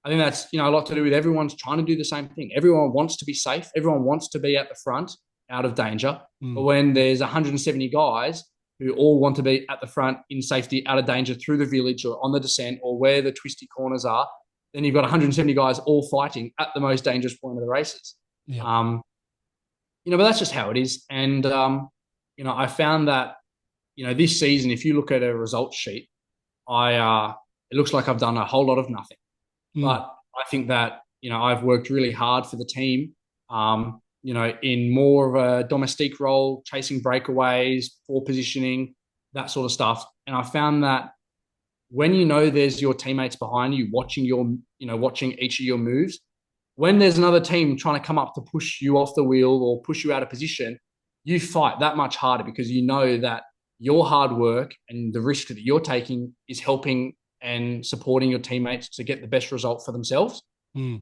Speaker 3: think that's, a lot to do with everyone's trying to do the same thing. Everyone wants to be safe. Everyone wants to be at the front, out of danger. But when there's 170 guys who all want to be at the front in safety, out of danger through the village or on the descent or where the twisty corners are, then you've got 170 guys all fighting at the most dangerous point of the races.
Speaker 2: Yeah.
Speaker 3: But that's just how it is. And, I found that, this season, if you look at a results sheet, it looks like I've done a whole lot of nothing. But I think that, I've worked really hard for the team, in more of a domestique role, chasing breakaways, forward positioning, that sort of stuff. And I found that when there's your teammates behind you watching watching each of your moves, when there's another team trying to come up to push you off the wheel or push you out of position, you fight that much harder because you know that your hard work and the risk that you're taking is helping and supporting your teammates to get the best result for themselves. And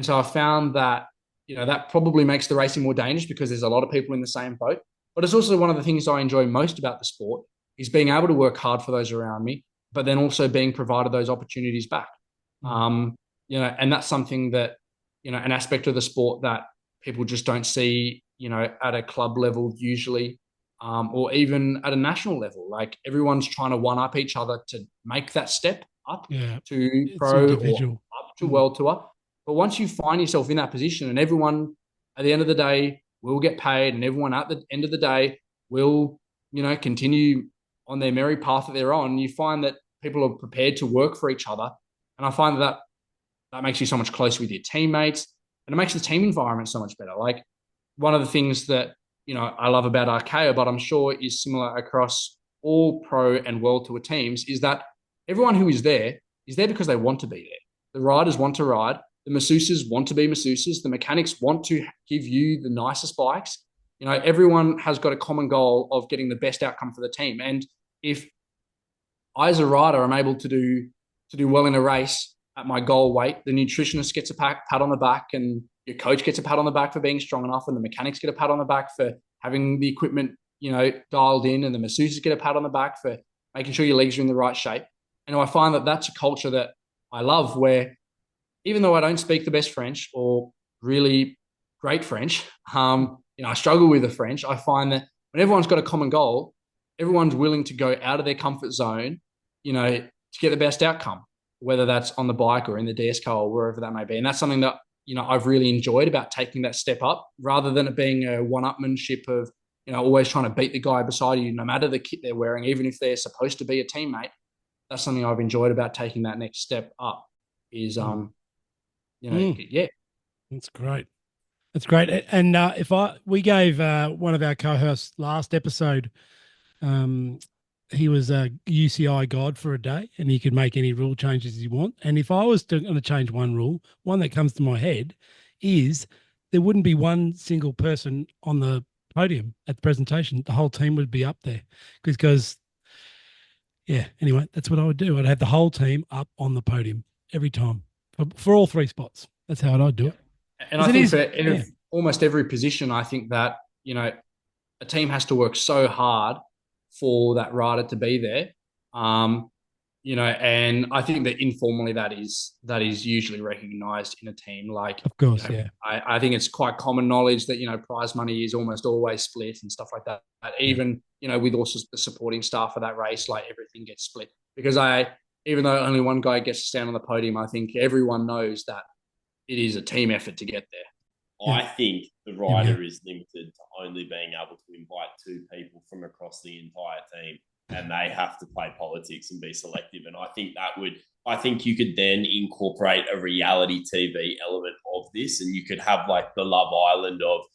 Speaker 3: so I found that, that probably makes the racing more dangerous because there's a lot of people in the same boat. But it's also one of the things I enjoy most about the sport is being able to work hard for those around me, but then also being provided those opportunities back. And that's something that, an aspect of the sport that people just don't see, at a club level usually, or even at a national level. Like everyone's trying to one-up each other to make that step up to pro or up to world tour. But once you find yourself in that position and everyone at the end of the day will get paid and everyone at the end of the day will, continue on their merry path that they're on, you find that people are prepared to work for each other. And I find that makes you so much closer with your teammates and it makes the team environment so much better. Like one of the things that, I love about Archaea, but I'm sure is similar across all pro and world tour teams, is that everyone who is there because they want to be there. The riders want to ride. The masseuses want to be masseuses. The mechanics want to give you the nicest bikes. Everyone has got a common goal of getting the best outcome for the team. And if I, as a rider, am able to do well in a race at my goal weight, the nutritionist gets a pat on the back and your coach gets a pat on the back for being strong enough and the mechanics get a pat on the back for having the equipment, dialed in and the masseuses get a pat on the back for making sure your legs are in the right shape. And I find that that's a culture that I love where even though I don't speak the best French or really great French, I struggle with the French. I find that when everyone's got a common goal, everyone's willing to go out of their comfort zone, to get the best outcome, whether that's on the bike or in the DSCO or wherever that may be. And that's something that, I've really enjoyed about taking that step up rather than it being a one-upmanship of, always trying to beat the guy beside you, no matter the kit they're wearing, even if they're supposed to be a teammate. That's something I've enjoyed about taking that next step up is, yeah.
Speaker 2: That's great. That's great. And we gave one of our co-hosts last episode, he was a UCI god for a day and he could make any rule changes he want. And if I was going to change one rule, one that comes to my head is there wouldn't be one single person on the podium at the presentation. The whole team would be up there because anyway, that's what I would do. I'd have the whole team up on the every time for all three spots. That's how I'd do it.
Speaker 3: And I think for almost every position, I think that, a team has to work so hard for that rider to be there. And I think that informally that is usually recognised in a team. Like,
Speaker 2: of course,
Speaker 3: I think it's quite common knowledge that, prize money is almost always split and stuff like that. Even, with also the supporting staff for that race, like everything gets split. Because even though only one guy gets to stand on the podium, I think everyone knows that it is a team effort to get there.
Speaker 1: I think the rider is limited to only being able to invite two people from across the entire team, and they have to play politics and be selective. And I think you could then incorporate a reality TV element of this, and you could have like the Love Island of,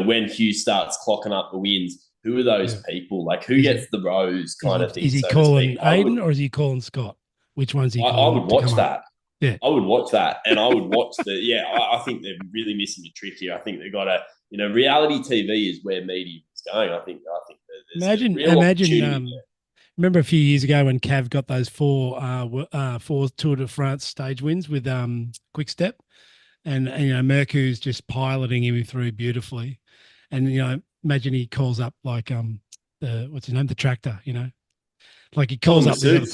Speaker 1: when Hugh starts clocking up the wins, who are those people? Like who gets the rose kind of thing?
Speaker 2: Is he calling Aiden or is he calling Scott? Which one's he calling?
Speaker 1: I would watch that.
Speaker 2: Yeah,
Speaker 1: I would watch that, and I would watch I think they're really missing a trick here. I think they've got reality TV is where media is going. I think
Speaker 2: imagine. Remember a few years ago when Cav got those four Tour de France stage wins with Quick Step, and Mercu's just piloting him through beautifully, and imagine he calls up like what's his name, the tractor, like he calls up the other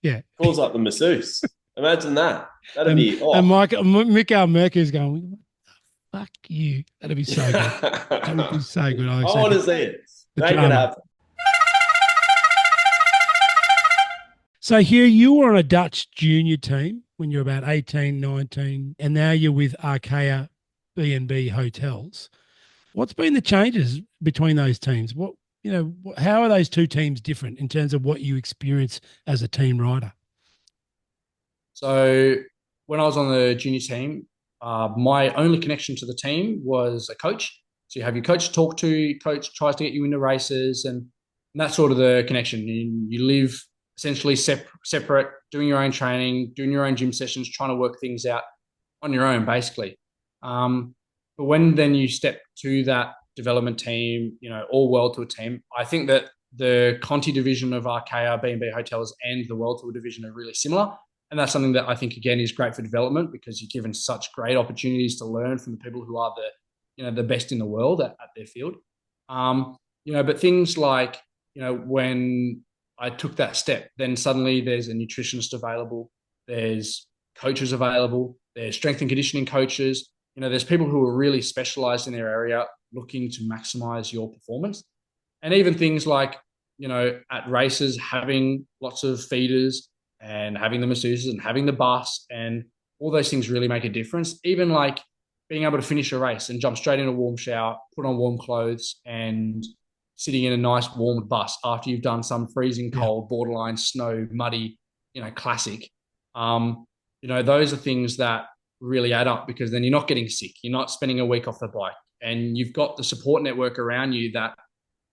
Speaker 2: people,
Speaker 1: calls up the masseuse. Imagine that. That'd be
Speaker 2: and Mikael Mercury's going, fuck you. That'd be so good. That would be so good.
Speaker 1: I want to see it. Make it happen.
Speaker 2: So here you were on a Dutch junior team when you're about 18, 19, and now you're with Archaea B&B Hotels. What's been the changes between those teams? How are those two teams different in terms of what you experience as a team rider?
Speaker 3: So when I was on the junior team, my only connection to the team was a coach. So you have your coach to talk to, coach tries to get you into races, and that's sort of the connection. You live essentially separate, doing your own training, doing your own gym sessions, trying to work things out on your own, basically. But when then you step to that development team, all World Tour team, I think that the Conti division of Archaea, B&B Hotels, and the World Tour division are really similar. And that's something that I think, again, is great for development because you're given such great opportunities to learn from the people who are the best in the world at their field. But things like, when I took that step, then suddenly there's a nutritionist available, there's coaches available, there's strength and conditioning coaches. There's people who are really specialized in their area looking to maximize your performance. And even things like, at races, having lots of feeders and having the masseuses and having the bus and all those things really make a difference. Even like being able to finish a race and jump straight in a warm shower, put on warm clothes and sitting in a nice warmed bus after you've done some freezing cold, borderline snow, muddy, classic. Those are things that really add up because then you're not getting sick. You're not spending a week off the bike and you've got the support network around you that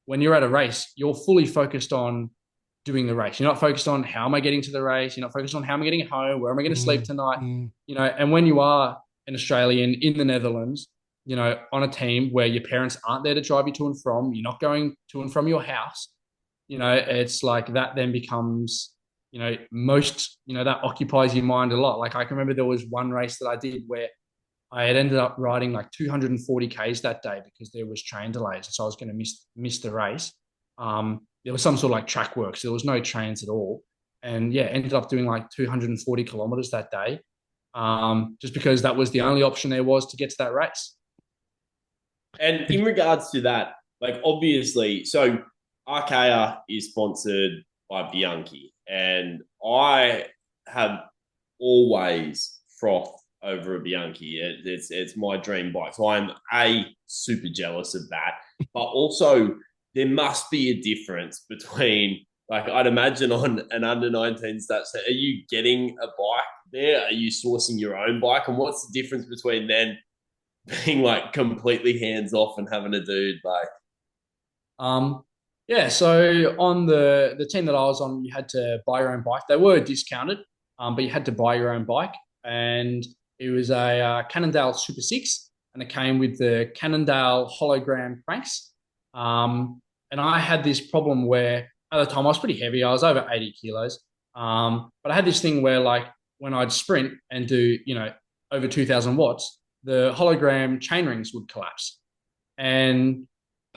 Speaker 3: when you're at a race, you're fully focused on doing the race. You're not focused on how am I getting to the race. You're not focused on how am I getting home, where am I going to sleep tonight. And when you are an Australian in the Netherlands, on a team where your parents aren't there to drive you to and from, you're not going to and from your house, it's like that then becomes, that occupies your mind a lot. Like I can remember there was one race that I did where I had ended up riding like 240 Ks that day because there was train delays. So I was going to miss the race. There was some sort of like track work. So there was no trains at all. And ended up doing like 240 kilometers that day. Just because that was the only option there was to get to that race.
Speaker 1: And in regards to that, like obviously, so Archaea is sponsored by Bianchi, and I have always frothed over a Bianchi. It's my dream bike, so I'm super jealous of that. But also, there must be a difference between, like, I'd imagine on an under 19 stats. Are you getting a bike there? Are you sourcing your own bike? And what's the difference between then being like completely hands off and having a dude like?
Speaker 3: So on the team that I was on, you had to buy your own bike. They were discounted, but you had to buy your own bike, and it was a Cannondale Super 6, and it came with the Cannondale hologram cranks. And I had this problem where at the time I was pretty heavy. I was over 80 kilos. But I had this thing where like when I'd sprint and do, over 2000 watts, the hologram chain rings would collapse. And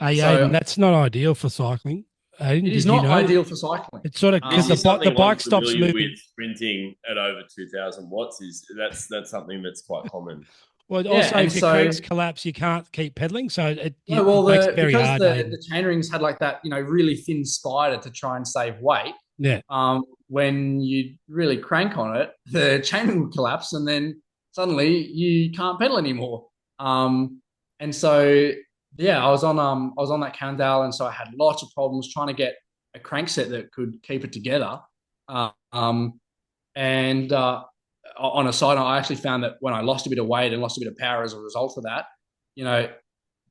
Speaker 2: Aiden, that's not ideal for cycling. Aiden,
Speaker 3: it is not ideal for cycling.
Speaker 2: It's sort of because the bike stops moving.
Speaker 1: With sprinting at over 2000 watts that's something that's quite common.
Speaker 2: Well, also if your cranks collapse, you can't keep pedaling, so it makes it very hard.
Speaker 3: Because the chain rings had like that, really thin spider to try and save weight.
Speaker 2: Yeah.
Speaker 3: When you really crank on it, the chain ring would collapse, and then suddenly you can't pedal anymore. And so I was on that Cannondale, and so I had lots of problems trying to get a crank set that could keep it together. On a side note, I actually found that when I lost a bit of weight and lost a bit of power as a result of that,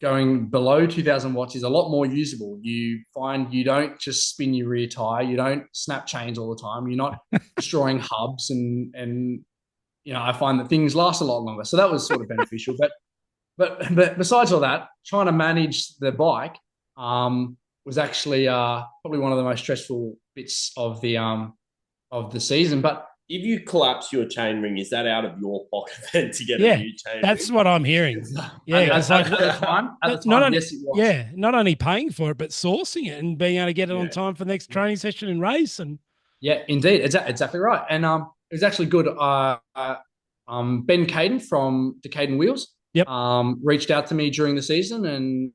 Speaker 3: going below 2000 watts is a lot more usable. You find you don't just spin your rear tire, you don't snap chains all the time, you're not destroying hubs, and I find that things last a lot longer. So that was sort of beneficial. But besides all that, trying to manage the bike was actually probably one of the most stressful bits of the season. But
Speaker 1: if you collapse your chain ring, is that out of your pocket then to get a new chain
Speaker 2: that's
Speaker 1: ring?
Speaker 2: What I'm hearing. Yeah,
Speaker 3: at the time, yes, it was.
Speaker 2: Yeah, not only paying for it, but sourcing it and being able to get it on time for the next training session and race. And
Speaker 3: yeah, indeed, exactly right. And it was actually good. Ben Caden from Decaden Wheels reached out to me during the season and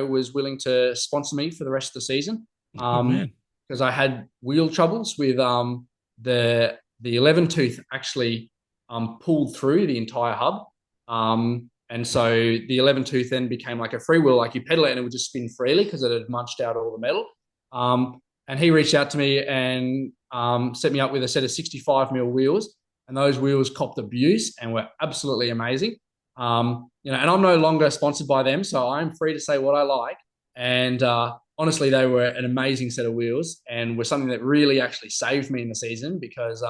Speaker 3: was willing to sponsor me for the rest of the season because I had wheel troubles with the 11 tooth actually pulled through the entire hub. And so the 11 tooth then became like a free wheel, like you pedal it and it would just spin freely because it had munched out all the metal. And he reached out to me and set me up with a set of 65 mil wheels, and those wheels copped abuse and were absolutely amazing. And I'm no longer sponsored by them, so I'm free to say what I like. And honestly, they were an amazing set of wheels and were something that really actually saved me in the season because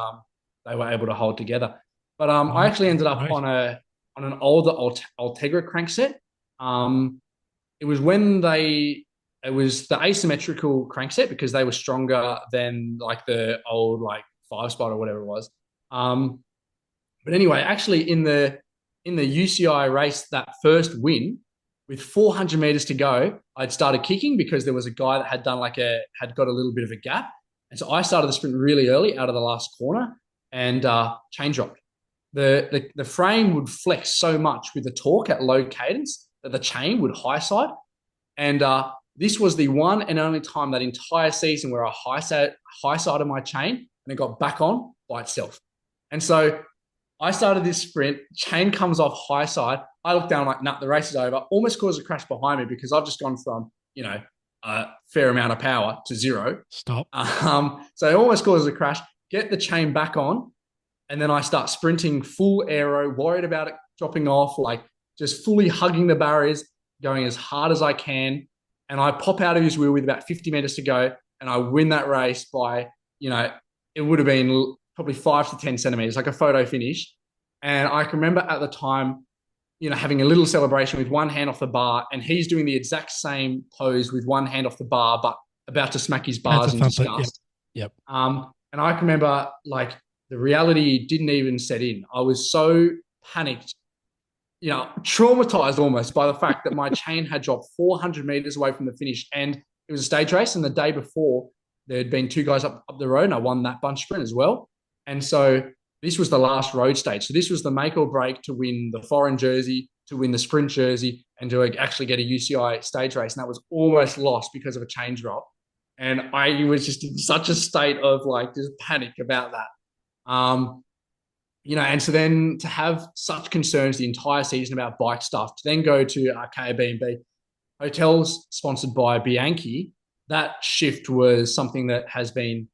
Speaker 3: they were able to hold together. But I actually ended up on an older Ultegra crankset. It was it was the asymmetrical crankset because they were stronger than like the old like 5-spot or whatever it was. But anyway, actually in the UCI race, that first win with 400 meters to go, I'd started kicking because there was a guy that had got a little bit of a gap. And so I started the sprint really early out of the last corner and chain dropped. The frame would flex so much with the torque at low cadence that the chain would high side. And this was the one and only time that entire season where I high sided my chain and it got back on by itself. And so I started this sprint, chain comes off high side. I look down like, nah, the race is over. Almost caused a crash behind me because I've just gone from, a fair amount of power to zero.
Speaker 2: Stop.
Speaker 3: So it almost causes a crash. Get the chain back on. And then I start sprinting full aero, worried about it dropping off, like just fully hugging the barriers, going as hard as I can. And I pop out of his wheel with about 50 meters to go. And I win that race by, it would have been probably 5 to 10 centimeters, like a photo finish. And I can remember at the time, having a little celebration with one hand off the bar, and he's doing the exact same pose with one hand off the bar, but about to smack his bars in disgust.
Speaker 2: Yep.
Speaker 3: And I can remember like the reality didn't even set in. I was so panicked, traumatized almost by the fact that my chain had dropped 400 meters away from the finish. And it was a stage race. And the day before, there had been 2 guys up the road, and I won that bunch sprint as well. And so this was the last road stage. So this was the make or break to win the foreign jersey, to win the sprint jersey, and to actually get a UCI stage race. And that was almost lost because of a chain drop. And I was just in such a state of like just panic about that. And so then to have such concerns the entire season about bike stuff, to then go to Arcade B&B, hotels sponsored by Bianchi, that shift was something that has been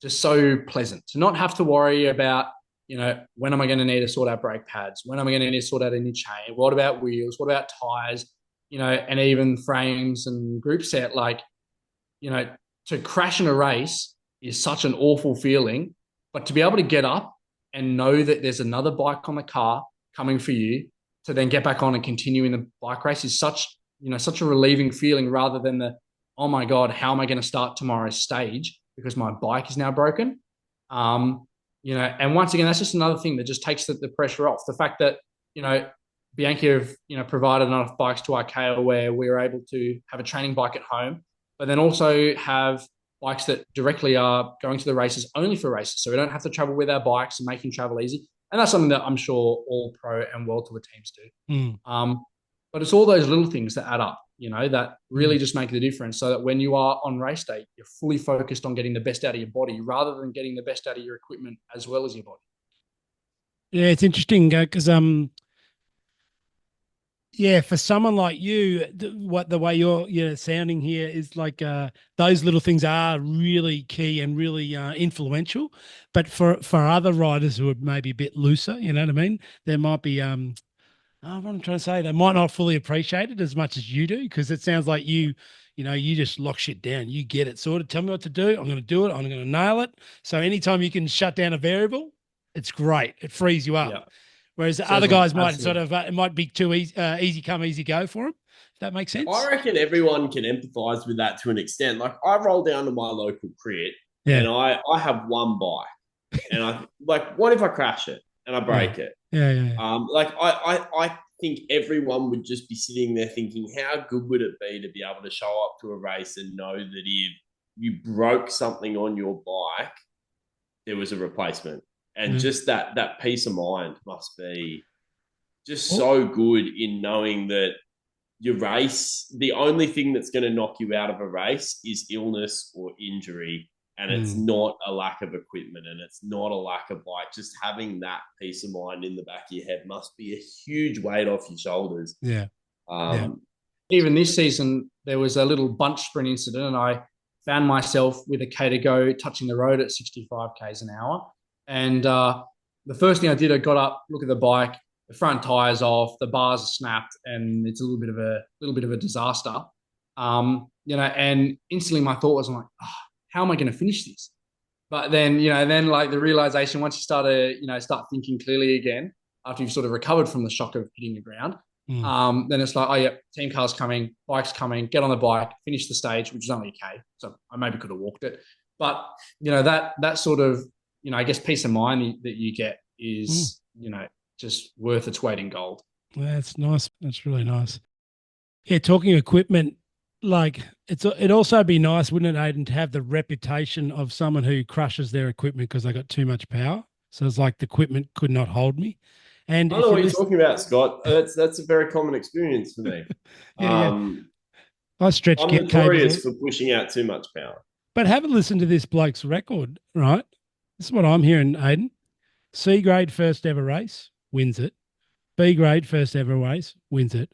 Speaker 3: just so pleasant to not have to worry about, when am I going to need to sort out brake pads? When am I going to need to sort out a new chain? What about wheels? What about tires? And even frames and group set, to crash in a race is such an awful feeling, but to be able to get up and know that there's another bike on the car coming for you to then get back on and continue in the bike race is such a relieving feeling rather than oh my God, how am I going to start tomorrow's stage because my bike is now broken? And once again, that's just another thing that just takes the pressure off. The fact that, Bianchi have, provided enough bikes to IKEA where we're able to have a training bike at home, but then also have bikes that directly are going to the races only for races. So we don't have to travel with our bikes and making travel easy. And that's something that I'm sure all pro and world tour teams do. But it's all those little things that add up, that really just make the difference so that when you are on race day, you're fully focused on getting the best out of your body rather than getting the best out of your equipment as well as your body.
Speaker 2: Yeah, it's interesting because for someone like you, the way you're sounding here is like those little things are really key and really influential. But for other riders who are maybe a bit looser, you know what I mean, there might be what I'm trying to say, they might not fully appreciate it as much as you do because it sounds like you just lock shit down. You get it sorted. Tell me what to do. I'm going to do it. I'm going to nail it. So anytime you can shut down a variable, it's great. It frees you up. Yeah. Whereas other guys might it might be too easy come, easy go for them. If that makes sense.
Speaker 1: I reckon everyone can empathise with that to an extent. Like I roll down to my local crit and I have one bike and I like, what if I crash it and I break it?
Speaker 2: Yeah.
Speaker 1: I think everyone would just be sitting there thinking, how good would it be to be able to show up to a race and know that if you broke something on your bike, there was a replacement. And just that peace of mind must be just so good in knowing that your race, the only thing that's going to knock you out of a race is illness or injury. And it's not a lack of equipment, and it's not a lack of bike. Just having that peace of mind in the back of your head must be a huge weight off your shoulders.
Speaker 2: Yeah.
Speaker 3: Even this season, there was a little bunch sprint incident, and I found myself with a K to go touching the road at 65 k's an hour. And the first thing I did, I got up, look at the bike, the front tire's off, the bars are snapped, and it's a little bit of a disaster. And instantly my thought was, I'm like, how am I going to finish this? But then, like the realization, once you start thinking clearly again, after you've sort of recovered from the shock of hitting the ground, then it's like, oh yeah, team car's coming, bike's coming, get on the bike, finish the stage, which is only a K. So I maybe could have walked it. But, that sort of, I guess peace of mind that you get is, just worth its weight in gold.
Speaker 2: That's nice. That's really nice. Yeah, talking equipment, like it'd also be nice, wouldn't it, Aidan, to have the reputation of someone who crushes their equipment because they got too much power. So it's like the equipment could not hold me. And
Speaker 1: I don't know what you're talking about, Scott. That's a very common experience for me.
Speaker 2: I stretch.
Speaker 1: I'm notorious for pushing out too much power.
Speaker 2: But have a listen to this bloke's record, right? This is what I'm hearing, Aidan. C grade first ever race, wins it. B grade first ever race, wins it.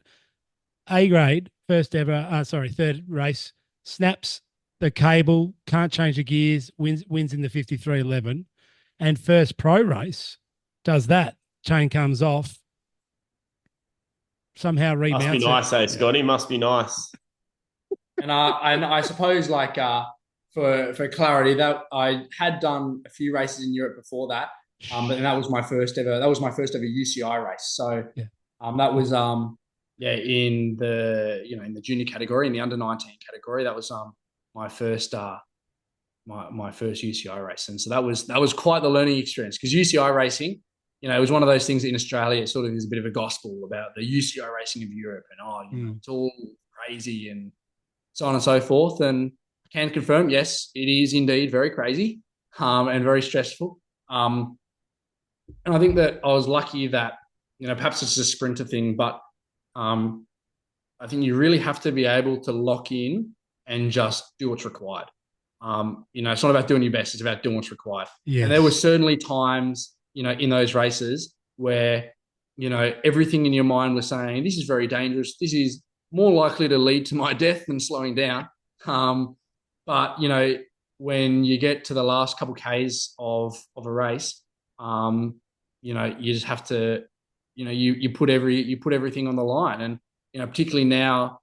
Speaker 2: A grade third race, snaps the cable, can't change the gears, wins in the 53.11. And first pro race does that. Chain comes off, somehow remounts.
Speaker 1: Must be nice, eh, Scotty? Must be nice.
Speaker 3: And I suppose, like, for clarity, that I had done a few races in Europe before that, but that was my first ever UCI race. So that was in the junior category, in the under 19 category. That was my first my first UCI race, and so that was quite the learning experience, because UCI racing, it was one of those things in Australia. It sort of is a bit of a gospel about the UCI racing of Europe, and it's all crazy and so on and so forth. And I can confirm, yes, it is indeed very crazy and very stressful. And I think that I was lucky that, perhaps it's a sprinter thing, but I think you really have to be able to lock in and just do what's required. It's not about doing your best, it's about doing what's required. Yes. And there were certainly times, in those races where, everything in your mind was saying, this is very dangerous. This is more likely to lead to my death than slowing down. But, when you get to the last couple Ks of a race, you just have to, you put everything on the line. And, particularly now,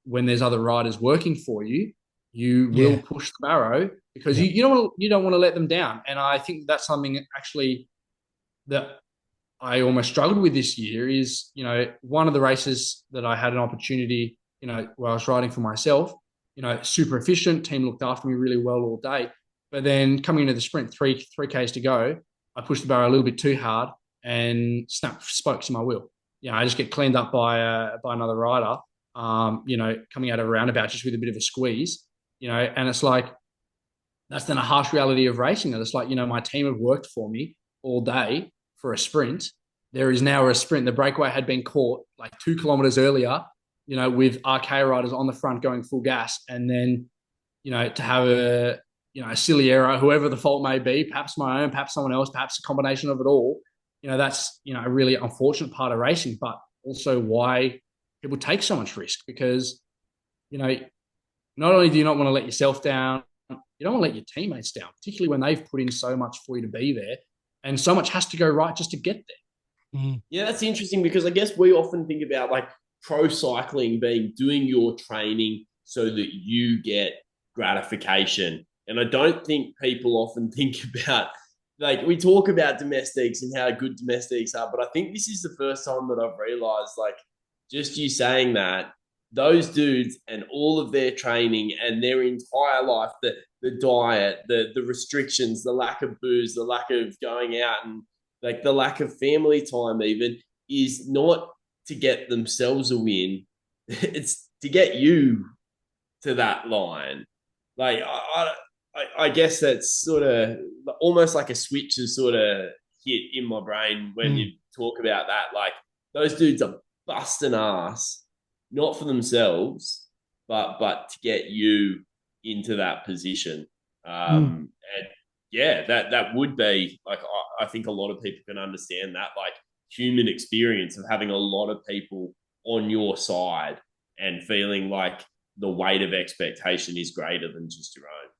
Speaker 3: when there's other riders working for you, you will push the barrow, because you don't want to let them down. And I think that's something actually that I almost struggled with this year is, one of the races that I had an opportunity, where I was riding for myself, super efficient, team looked after me really well all day. But then coming into the sprint, 3Ks to go, I pushed the barrow a little bit too hard and snapped spokes in my wheel. I just get cleaned up by another rider, coming out of a roundabout just with a bit of a squeeze, and it's like, that's then a harsh reality of racing. And it's like, my team have worked for me all day for a sprint. There is now a sprint. The breakaway had been caught like 2 kilometers earlier, with RK riders on the front going full gas. And then, to have a silly error, whoever the fault may be, perhaps my own, perhaps someone else, perhaps a combination of it all, that's, a really unfortunate part of racing, but also why people take so much risk, because, not only do you not want to let yourself down, you don't want to let your teammates down, particularly when they've put in so much for you to be there, and so much has to go right just to get there.
Speaker 1: Yeah, that's interesting, because I guess we often think about like pro cycling being doing your training so that you get gratification. And I don't think people often think about, like, we talk about domestics and how good domestics are, but I think this is the first time that I've realized, like, just you saying that, those dudes and all of their training and their entire life, the diet, the restrictions, the lack of booze, the lack of going out, and like the lack of family time even, is not to get themselves a win. It's to get you to that line. Like, I guess that's sort of almost like a switch is sort of hit in my brain when you talk about that. Like, those dudes are busting ass, not for themselves, but to get you into that position. And yeah, that would be like, I think a lot of people can understand that, like, human experience of having a lot of people on your side and feeling like the weight of expectation is greater than just your own.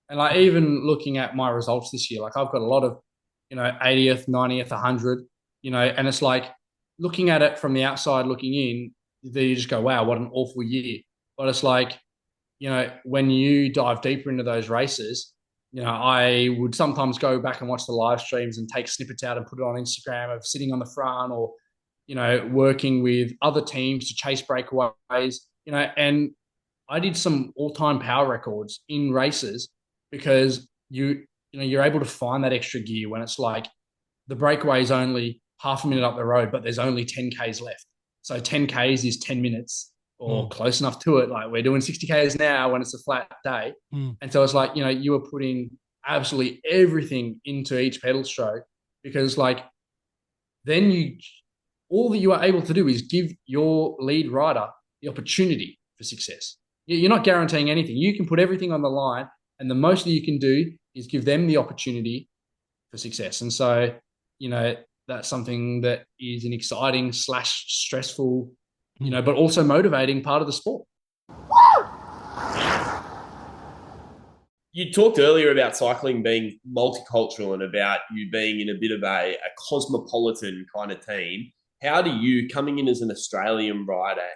Speaker 3: And like even looking at my results this year, like I've got a lot of, 80th, 90th, 100, and it's like looking at it from the outside looking in, you just go, wow, what an awful year. But it's like, when you dive deeper into those races, I would sometimes go back and watch the live streams and take snippets out and put it on Instagram of sitting on the front or, working with other teams to chase breakaways, and I did some all-time power records in races because you're able to find that extra gear when it's like the breakaway is only half a minute up the road, but there's only 10 Ks left. So 10 Ks is 10 minutes or close enough to it. Like we're doing 60 Ks now when it's a flat day. And so it's like, you were putting absolutely everything into each pedal stroke because like then all that you are able to do is give your lead rider the opportunity for success. You're not guaranteeing anything. You can put everything on the line, and the most that you can do is give them the opportunity for success. And so, that's something that is an exciting / stressful, but also motivating part of the sport.
Speaker 1: You talked earlier about cycling being multicultural and about you being in a bit of a cosmopolitan kind of team. How do you, coming in as an Australian rider,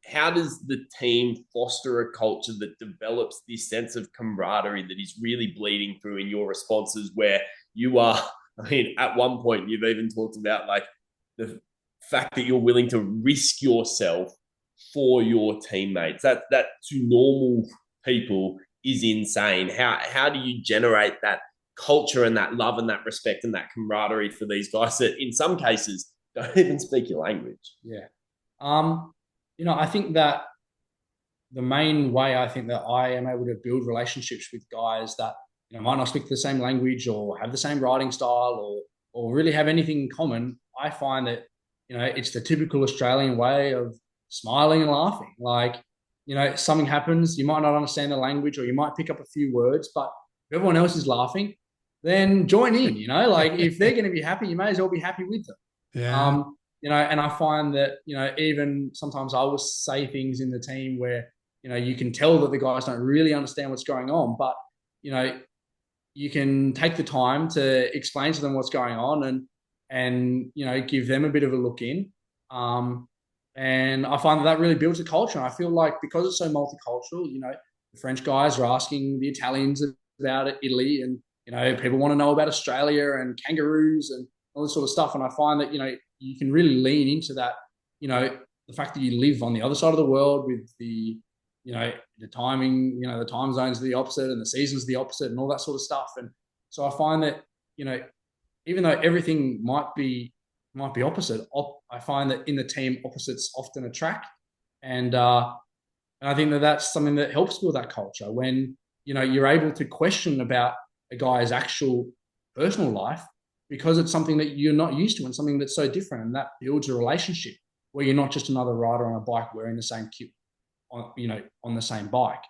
Speaker 1: how does the team foster a culture that develops this sense of camaraderie that is really bleeding through in your responses where you are, I mean, at one point you've even talked about like the fact that you're willing to risk yourself for your teammates. That to normal people is insane. How do you generate that culture and that love and that respect and that camaraderie for these guys that in some cases don't even speak your language?
Speaker 3: Yeah. I think that the main way I think that I am able to build relationships with guys that might not speak the same language or have the same riding style or really have anything in common, I find that it's the typical Australian way of smiling and laughing. Like something happens, you might not understand the language or you might pick up a few words, but if everyone else is laughing, then join in. Like if they're going to be happy, you may as well be happy with them.
Speaker 2: Yeah.
Speaker 3: And I find that, even sometimes I will say things in the team where, you can tell that the guys don't really understand what's going on, but, you can take the time to explain to them what's going on and give them a bit of a look in. And I find that really builds a culture. And I feel like because it's so multicultural, the French guys are asking the Italians about it, Italy, and, people want to know about Australia and kangaroos and all this sort of stuff. And I find that, you can really lean into that, the fact that you live on the other side of the world with the timing, the time zones are the opposite and the seasons are the opposite and all that sort of stuff. And so I find that, even though everything might be opposite, I find that in the team opposites often attract. And I think that that's something that helps build that culture when, you're able to question about a guy's actual personal life because it's something that you're not used to and something that's so different. And that builds a relationship where you're not just another rider on a bike wearing the same kit on the same bike.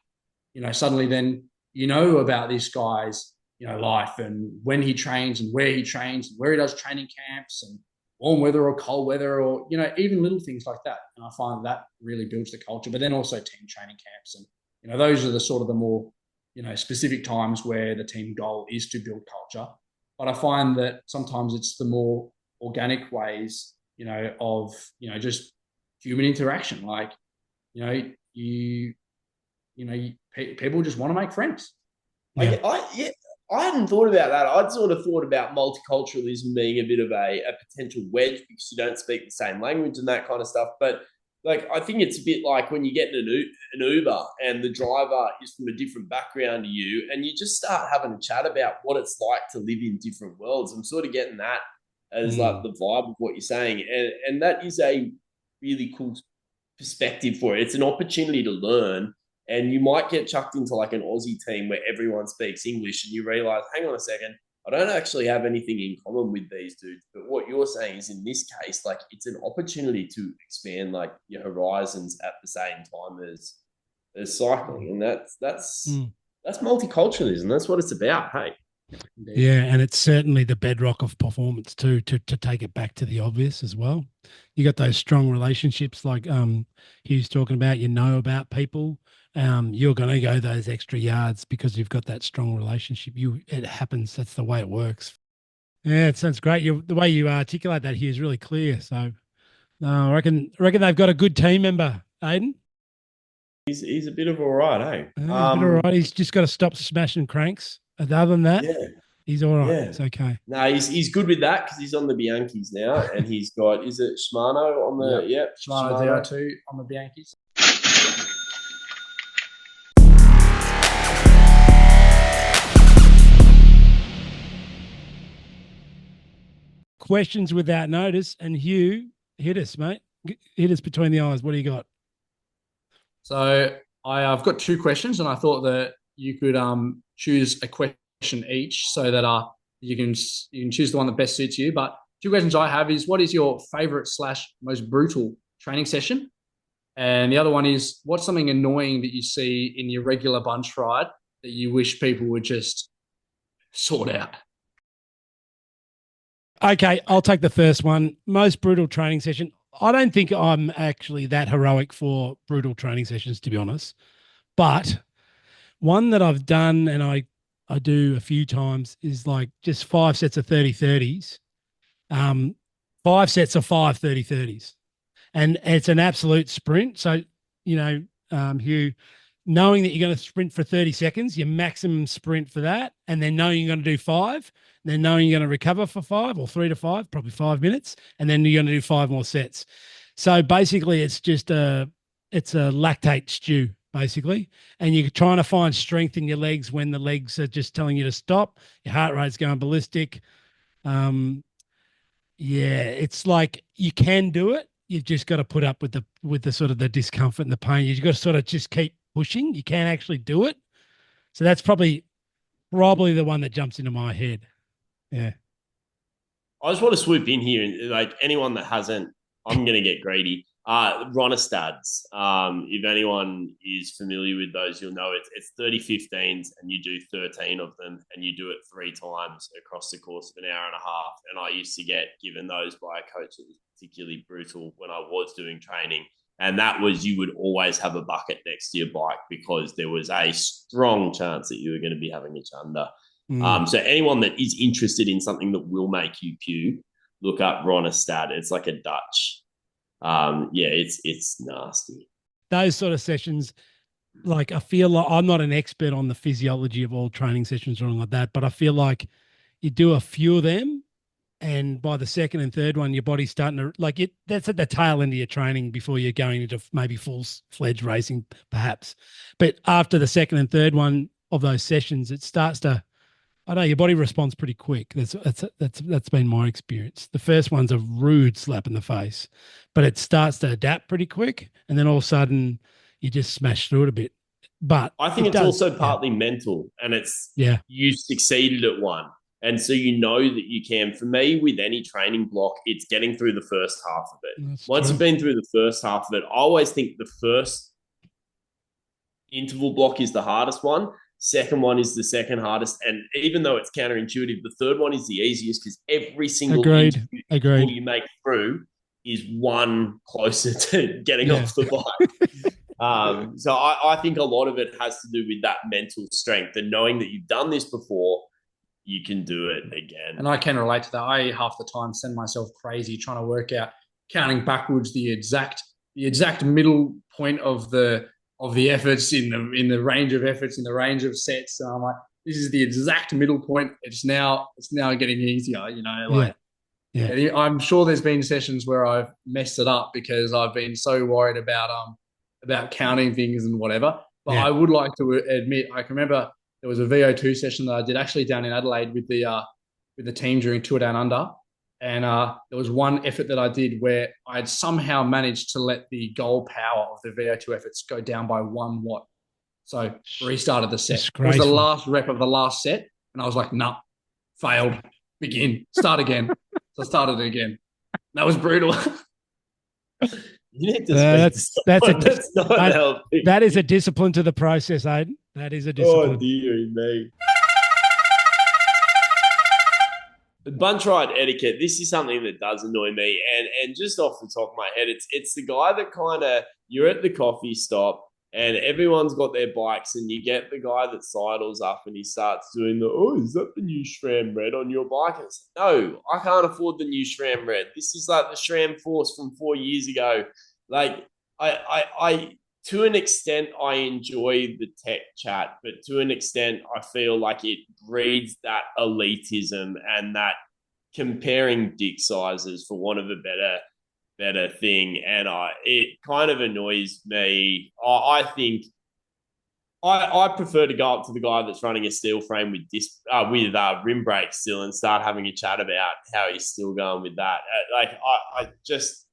Speaker 3: Suddenly then about this guy's, life and when he trains and where he trains and where he does training camps and warm weather or cold weather or, even little things like that. And I find that really builds the culture, but then also team training camps. And, those are the sort of the more, specific times where the team goal is to build culture. But I find that sometimes it's the more organic ways, of, just human interaction. Like, people just want to make friends.
Speaker 1: Yeah. I hadn't thought about that. I'd sort of thought about multiculturalism being a bit of a potential wedge because you don't speak the same language and that kind of stuff. But like, I think it's a bit like when you get in an Uber and the driver is from a different background to you and you just start having a chat about what it's like to live in different worlds. I'm sort of getting that as like the vibe of what you're saying. And that is a really cool perspective for it. It's an opportunity to learn. And you might get chucked into like an Aussie team where everyone speaks English and you realize, hang on a second, I don't actually have anything in common with these dudes. But what you're saying is in this case, like it's an opportunity to expand like your horizons at the same time as cycling. And that's That's multiculturalism. That's what it's about. Hey.
Speaker 2: Yeah, and it's certainly the bedrock of performance too, to take it back to the obvious as well. You got those strong relationships like Hugh's talking about, about people. You're gonna go those extra yards because you've got that strong relationship. It happens, that's the way it works. Yeah, it sounds great. The way you articulate that here is really clear. So I reckon they've got a good team member, Aiden.
Speaker 1: He's a bit of all right, hey.
Speaker 2: He's a bit all right. He's just got to stop smashing cranks. Other than that,
Speaker 1: Yeah.
Speaker 2: he's all right.
Speaker 1: Yeah.
Speaker 2: It's okay.
Speaker 1: No, he's good with that because he's on the Bianchis now, and he's got, is it Shimano on the
Speaker 3: Shimano DR2 on the Bianchis.
Speaker 2: Questions without notice, and Hugh, hit us, mate. Hit us between the eyes. What do you got?
Speaker 3: So I've got 2 questions, and I thought that you could choose a question each, so that you can choose the one that best suits you. But 2 questions I have is, what is your favorite / most brutal training session? And the other one is, what's something annoying that you see in your regular bunch ride that you wish people would just sort out?
Speaker 2: Okay, I'll take the first one. Most brutal training session. I don't think I'm actually that heroic for brutal training sessions, to be honest. But one that I've done and I do a few times is like just 5 sets of 30-30s, 5 sets of 5 30-30s. And it's an absolute sprint. So, Hugh, knowing that you're going to sprint for 30 seconds, your maximum sprint for that, and then knowing you're going to do 5, then knowing you're going to recover for 5 or 3 to 5, probably 5 minutes, and then you're going to do 5 more sets. So basically it's just it's a lactate stew, basically. And you're trying to find strength in your legs when the legs are just telling you to stop. Your heart rate's going ballistic. It's like you can do it. You've just got to put up with the sort of the discomfort and the pain. You've got to sort of just keep pushing. You can actually do it. So that's probably the one that jumps into my head. Yeah.
Speaker 1: I just want to swoop in here and like anyone that hasn't, I'm going to get greedy. Ronastads. If anyone is familiar with those, you'll know it's 30-15s and you do 13 of them and you do it 3 times across the course of an hour and a half. And I used to get given those by a coach that was particularly brutal when I was doing training. And that was, you would always have a bucket next to your bike because there was a strong chance that you were going to be having a chunder. So anyone that is interested in something that will make you puke, look up Ronestad. It's like a Dutch. It's nasty.
Speaker 2: Those sort of sessions, like I feel like I'm not an expert on the physiology of all training sessions or anything like that, but I feel like you do a few of them and by the second and third one, your body's starting to like it. That's at the tail end of your training before you're going into maybe full-fledged racing, perhaps. But after the second and third one of those sessions, it starts to, I know your body responds pretty quick. That's been my experience. The first one's a rude slap in the face, but it starts to adapt pretty quick, and then all of a sudden you just smash through it a bit. But
Speaker 1: I think it's also partly mental, and it's you succeeded at one, and so you know that you can. For me, with any training block, it's getting through the first half of it. Once you've been through the first half of it, I always think the first interval block is the hardest one. Second one is the second hardest. And even though it's counterintuitive, the third one is the easiest because every single interval you make through is one closer to getting off the bike. So I think a lot of it has to do with that mental strength and knowing that you've done this before, you can do it again.
Speaker 3: And I can relate to that. I half the time send myself crazy trying to work out, counting backwards the exact middle point of the efforts in the range of efforts in the range of sets. And I'm like, this is the exact middle point. It's now getting easier, I'm sure there's been sessions where I've messed it up because I've been so worried about counting things and whatever. But I would like to admit, I can remember there was a VO2 session that I did actually down in Adelaide with the team during Tour Down Under. And there was one effort that I did where I had somehow managed to let the goal power of the VO2 efforts go down by 1 watt. So restarted the set. It was the last rep of the last set. And I was like, nah, failed. Begin. Start again. So I started it again. That was brutal.
Speaker 1: You need to
Speaker 2: that is a discipline to the process, Aiden. That is a
Speaker 1: Oh,
Speaker 2: discipline.
Speaker 1: dear me. Bunch ride etiquette. This is something that does annoy me, and just off the top of my head, it's the guy that kind of you're at the coffee stop and everyone's got their bikes, and you get the guy that sidles up and he starts doing is that the new SRAM Red on your bike? And it's like, no, I can't afford the new SRAM Red. This is like the SRAM Force from 4 years ago. Like I to an extent, I enjoy the tech chat, but to an extent, I feel like it breeds that elitism and that comparing dick sizes, for want of a better thing. And it kind of annoys me. I think I prefer to go up to the guy that's running a steel frame with rim brakes still and start having a chat about how he's still going with that. I just,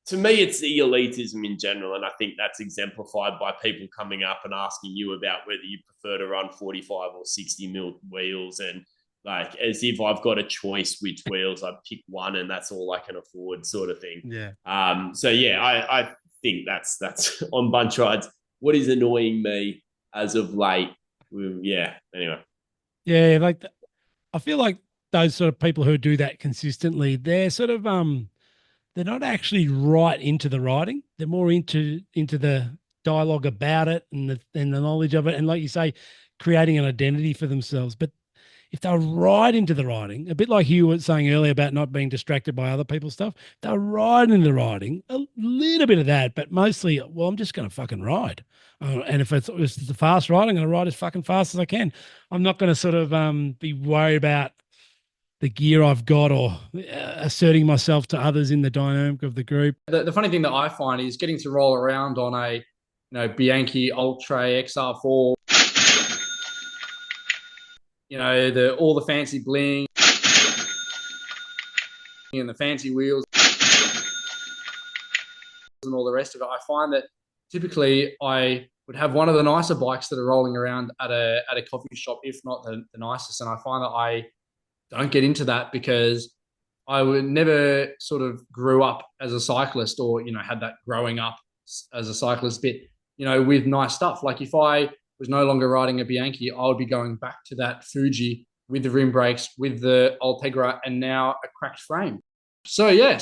Speaker 1: to me, it's the elitism in general, and I think that's exemplified by people coming up and asking you about whether you prefer to run 45 or 60 mil wheels, and like as if I've got a choice which wheels I pick one and that's all I can afford, sort of thing.
Speaker 2: Yeah.
Speaker 1: So yeah, I think that's on bunch rides. What is annoying me as of late? Yeah. Anyway.
Speaker 2: Yeah, like I feel like those sort of people who do that consistently, they're sort of they're not actually right into the writing. They're more into the dialogue about it and the knowledge of it, and like you say, creating an identity for themselves. But if they're right into the writing, a bit like Hugh was saying earlier about not being distracted by other people's stuff, they're right into the writing, a little bit of that, but mostly, well, I'm just going to fucking ride. And if it's the fast ride, I'm going to ride as fucking fast as I can. I'm not going to sort of be worried about the gear I've got or asserting myself to others in the dynamic of the group.
Speaker 3: The funny thing that I find is getting to roll around on a Bianchi Ultra XR4, all the fancy bling and the fancy wheels and all the rest of it. I find that typically I would have one of the nicer bikes that are rolling around at a coffee shop, if not the nicest. And I find that I don't get into that because I would never sort of grew up as a cyclist or, had that growing up as a cyclist bit, with nice stuff. Like if I was no longer riding a Bianchi, I would be going back to that Fuji with the rim brakes, with the Ultegra, and now a cracked frame. So yeah,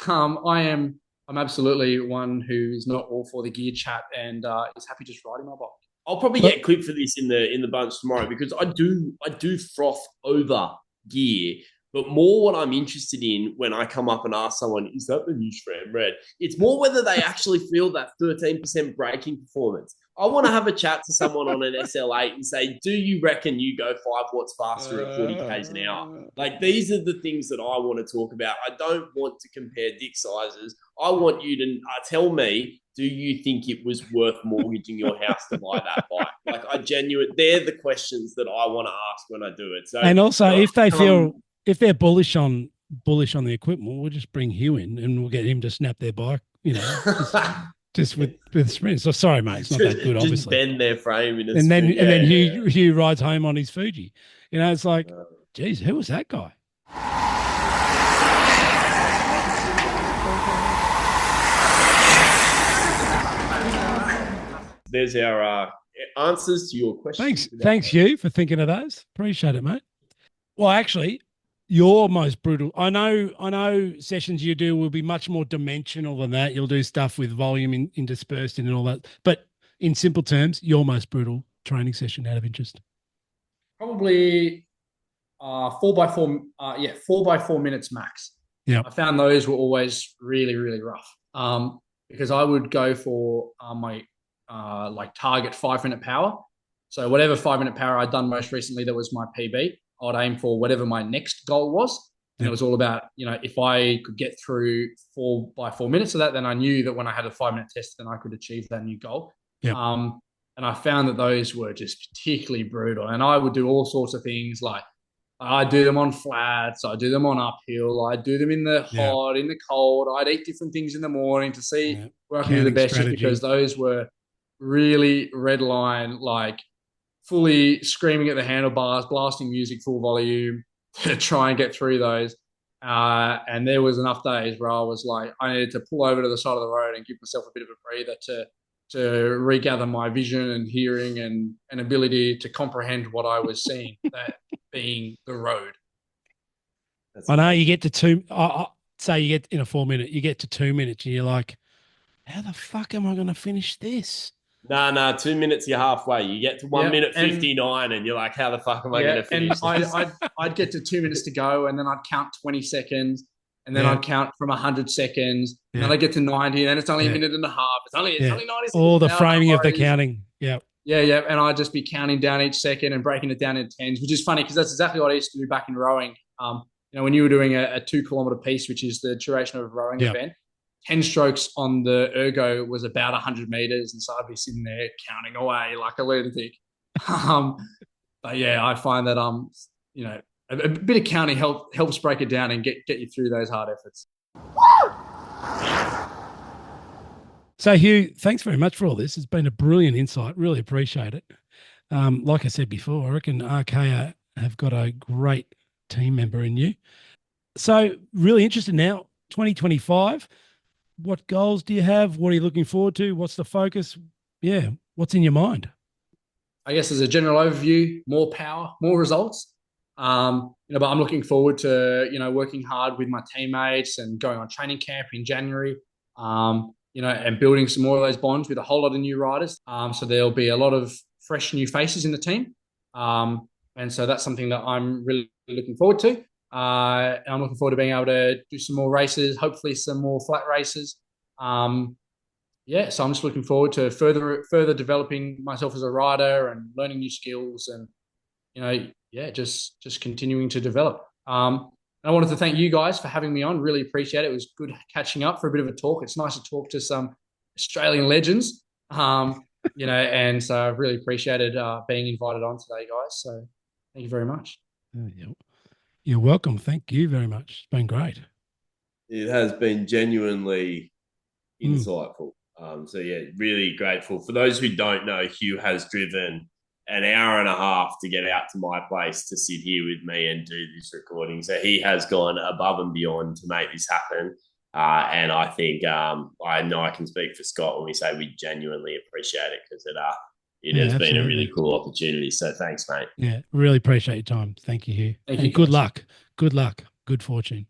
Speaker 3: I'm absolutely one who is not all for the gear chat and is happy just riding my bike.
Speaker 1: I'll probably get a clip for this in the bunch tomorrow, because I do froth over gear, but more what I'm interested in when I come up and ask someone, is that the new SRAM Red? It's more whether they actually feel that 13% braking performance. I want to have a chat to someone on an SL8 and say, do you reckon you go 5 watts faster at 40 k's an hour? Like, these are the things that I want to talk about. I don't want to compare dick sizes. I want you to tell me, do you think it was worth mortgaging your house to buy that bike? Like, they're the questions that I want to ask when I do it. So,
Speaker 2: and also, if they feel, if they're bullish on the equipment, we'll just bring Hugh in and we'll get him to snap their bike, just with sprints. So sorry, mate, it's not that good, obviously.
Speaker 1: Just bend their frame in a
Speaker 2: and then Hugh rides home on his Fuji. It's like, geez, who was that guy?
Speaker 1: There's our answers to your questions.
Speaker 2: Thanks, Hugh, for thinking of those. Appreciate it, mate. Well, actually, your most brutal. I know sessions you do will be much more dimensional than that. You'll do stuff with volume interspersed in and all that. But in simple terms, your most brutal training session out of interest.
Speaker 3: Probably 4x4. 4x4 minutes max.
Speaker 2: Yeah.
Speaker 3: I found those were always really, really rough. Because I would go for my target 5-minute power. So whatever 5-minute power I'd done most recently, that was my PB. I'd aim for whatever my next goal was. And it was all about, if I could get through 4x4 minutes of that, then I knew that when I had a 5-minute test, then I could achieve that new goal.
Speaker 2: Yep.
Speaker 3: And I found that those were just particularly brutal. And I would do all sorts of things, like I'd do them on flats, I'd do them on uphill, I'd do them in the hot, in the cold. I'd eat different things in the morning to see where I could do the best, just because those were really red line, like fully screaming at the handlebars, blasting music full volume to try and get through those. And there was enough days where I was like, I needed to pull over to the side of the road and give myself a bit of a breather to to regather my vision and hearing and ability to comprehend what I was seeing, that being the road.
Speaker 2: I know you get to say you get in a 4 minute, you get to 2 minutes and you're like, how the fuck am I going to finish this?
Speaker 1: Nah, 2 minutes, you're halfway. You get to 1 minute 59 and you're like, how the fuck am I going to finish this?
Speaker 3: I'd get to 2 minutes to go and then I'd count 20 seconds and then I'd count from 100 seconds and then I get to 90 and then it's only a minute and a half. It's only 90 seconds.
Speaker 2: All the framing of the counting. Yeah.
Speaker 3: Yeah. And I'd just be counting down each second and breaking it down in tens, which is funny because that's exactly what I used to do back in rowing. When you were doing a 2 kilometer piece, which is the duration of a rowing event, 10 strokes on the ergo was about 100 meters. And so I'd be sitting there counting away like a lunatic. But yeah, I find that, a bit of counting helps break it down and get you through those hard efforts.
Speaker 2: So Hugh, thanks very much for all this. It's been a brilliant insight. Really appreciate it. Like I said before, I reckon Archaea have got a great team member in you. So really interested now, 2025. What goals do you have? What are you looking forward to? What's the focus? Yeah. What's in your mind?
Speaker 3: I guess as a general overview, more power, more results. But I'm looking forward to, working hard with my teammates and going on training camp in January, and building some more of those bonds with a whole lot of new riders. So there'll be a lot of fresh new faces in the team. And so that's something that I'm really looking forward to. And I'm looking forward to being able to do some more races, hopefully some more flat races. So I'm just looking forward to further developing myself as a rider and learning new skills and, just continuing to develop. And I wanted to thank you guys for having me on. Really appreciate it. It was good catching up for a bit of a talk. It's nice to talk to some Australian legends, and so I really appreciated being invited on today, guys. So thank you very much.
Speaker 2: You're welcome. Thank you very much. It's been great.
Speaker 1: It has been genuinely insightful. Really grateful. For those who don't know, Hugh has driven an hour and a half to get out to my place to sit here with me and do this recording. So he has gone above and beyond to make this happen. And I think I know I can speak for Scott when we say we genuinely appreciate it because it has been a really cool opportunity. So thanks, mate.
Speaker 2: Yeah, really appreciate your time. Thank you, Hugh.
Speaker 3: Thank you.
Speaker 2: Good luck. Good luck. Good fortune.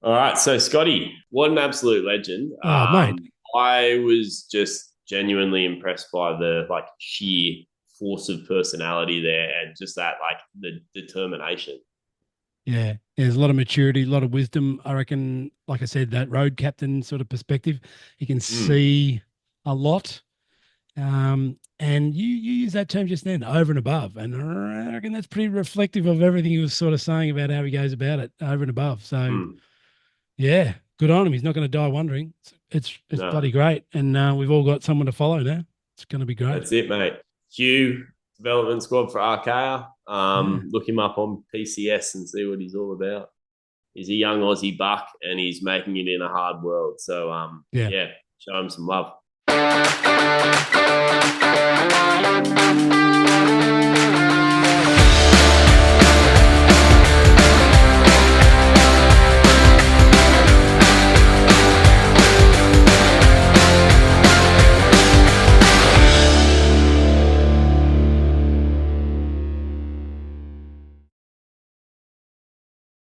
Speaker 1: All right. So, Scotty, what an absolute legend.
Speaker 2: Oh, mate.
Speaker 1: I was just genuinely impressed by the sheer force of personality there and just that the determination.
Speaker 2: Yeah, there's a lot of maturity, a lot of wisdom. I reckon, like I said, that road captain sort of perspective, he can see a lot. And you use that term just then, over and above. And I reckon that's pretty reflective of everything he was sort of saying about how he goes about it, over and above. So, yeah, good on him. He's not going to die wondering. It's bloody great. And we've all got someone to follow now. It's going to be great.
Speaker 1: That's it, mate. Hugh, development squad for Archaea. Look him up on PCS and see what he's all about. He's a young Aussie buck and he's making it in a hard world. So, show him some love.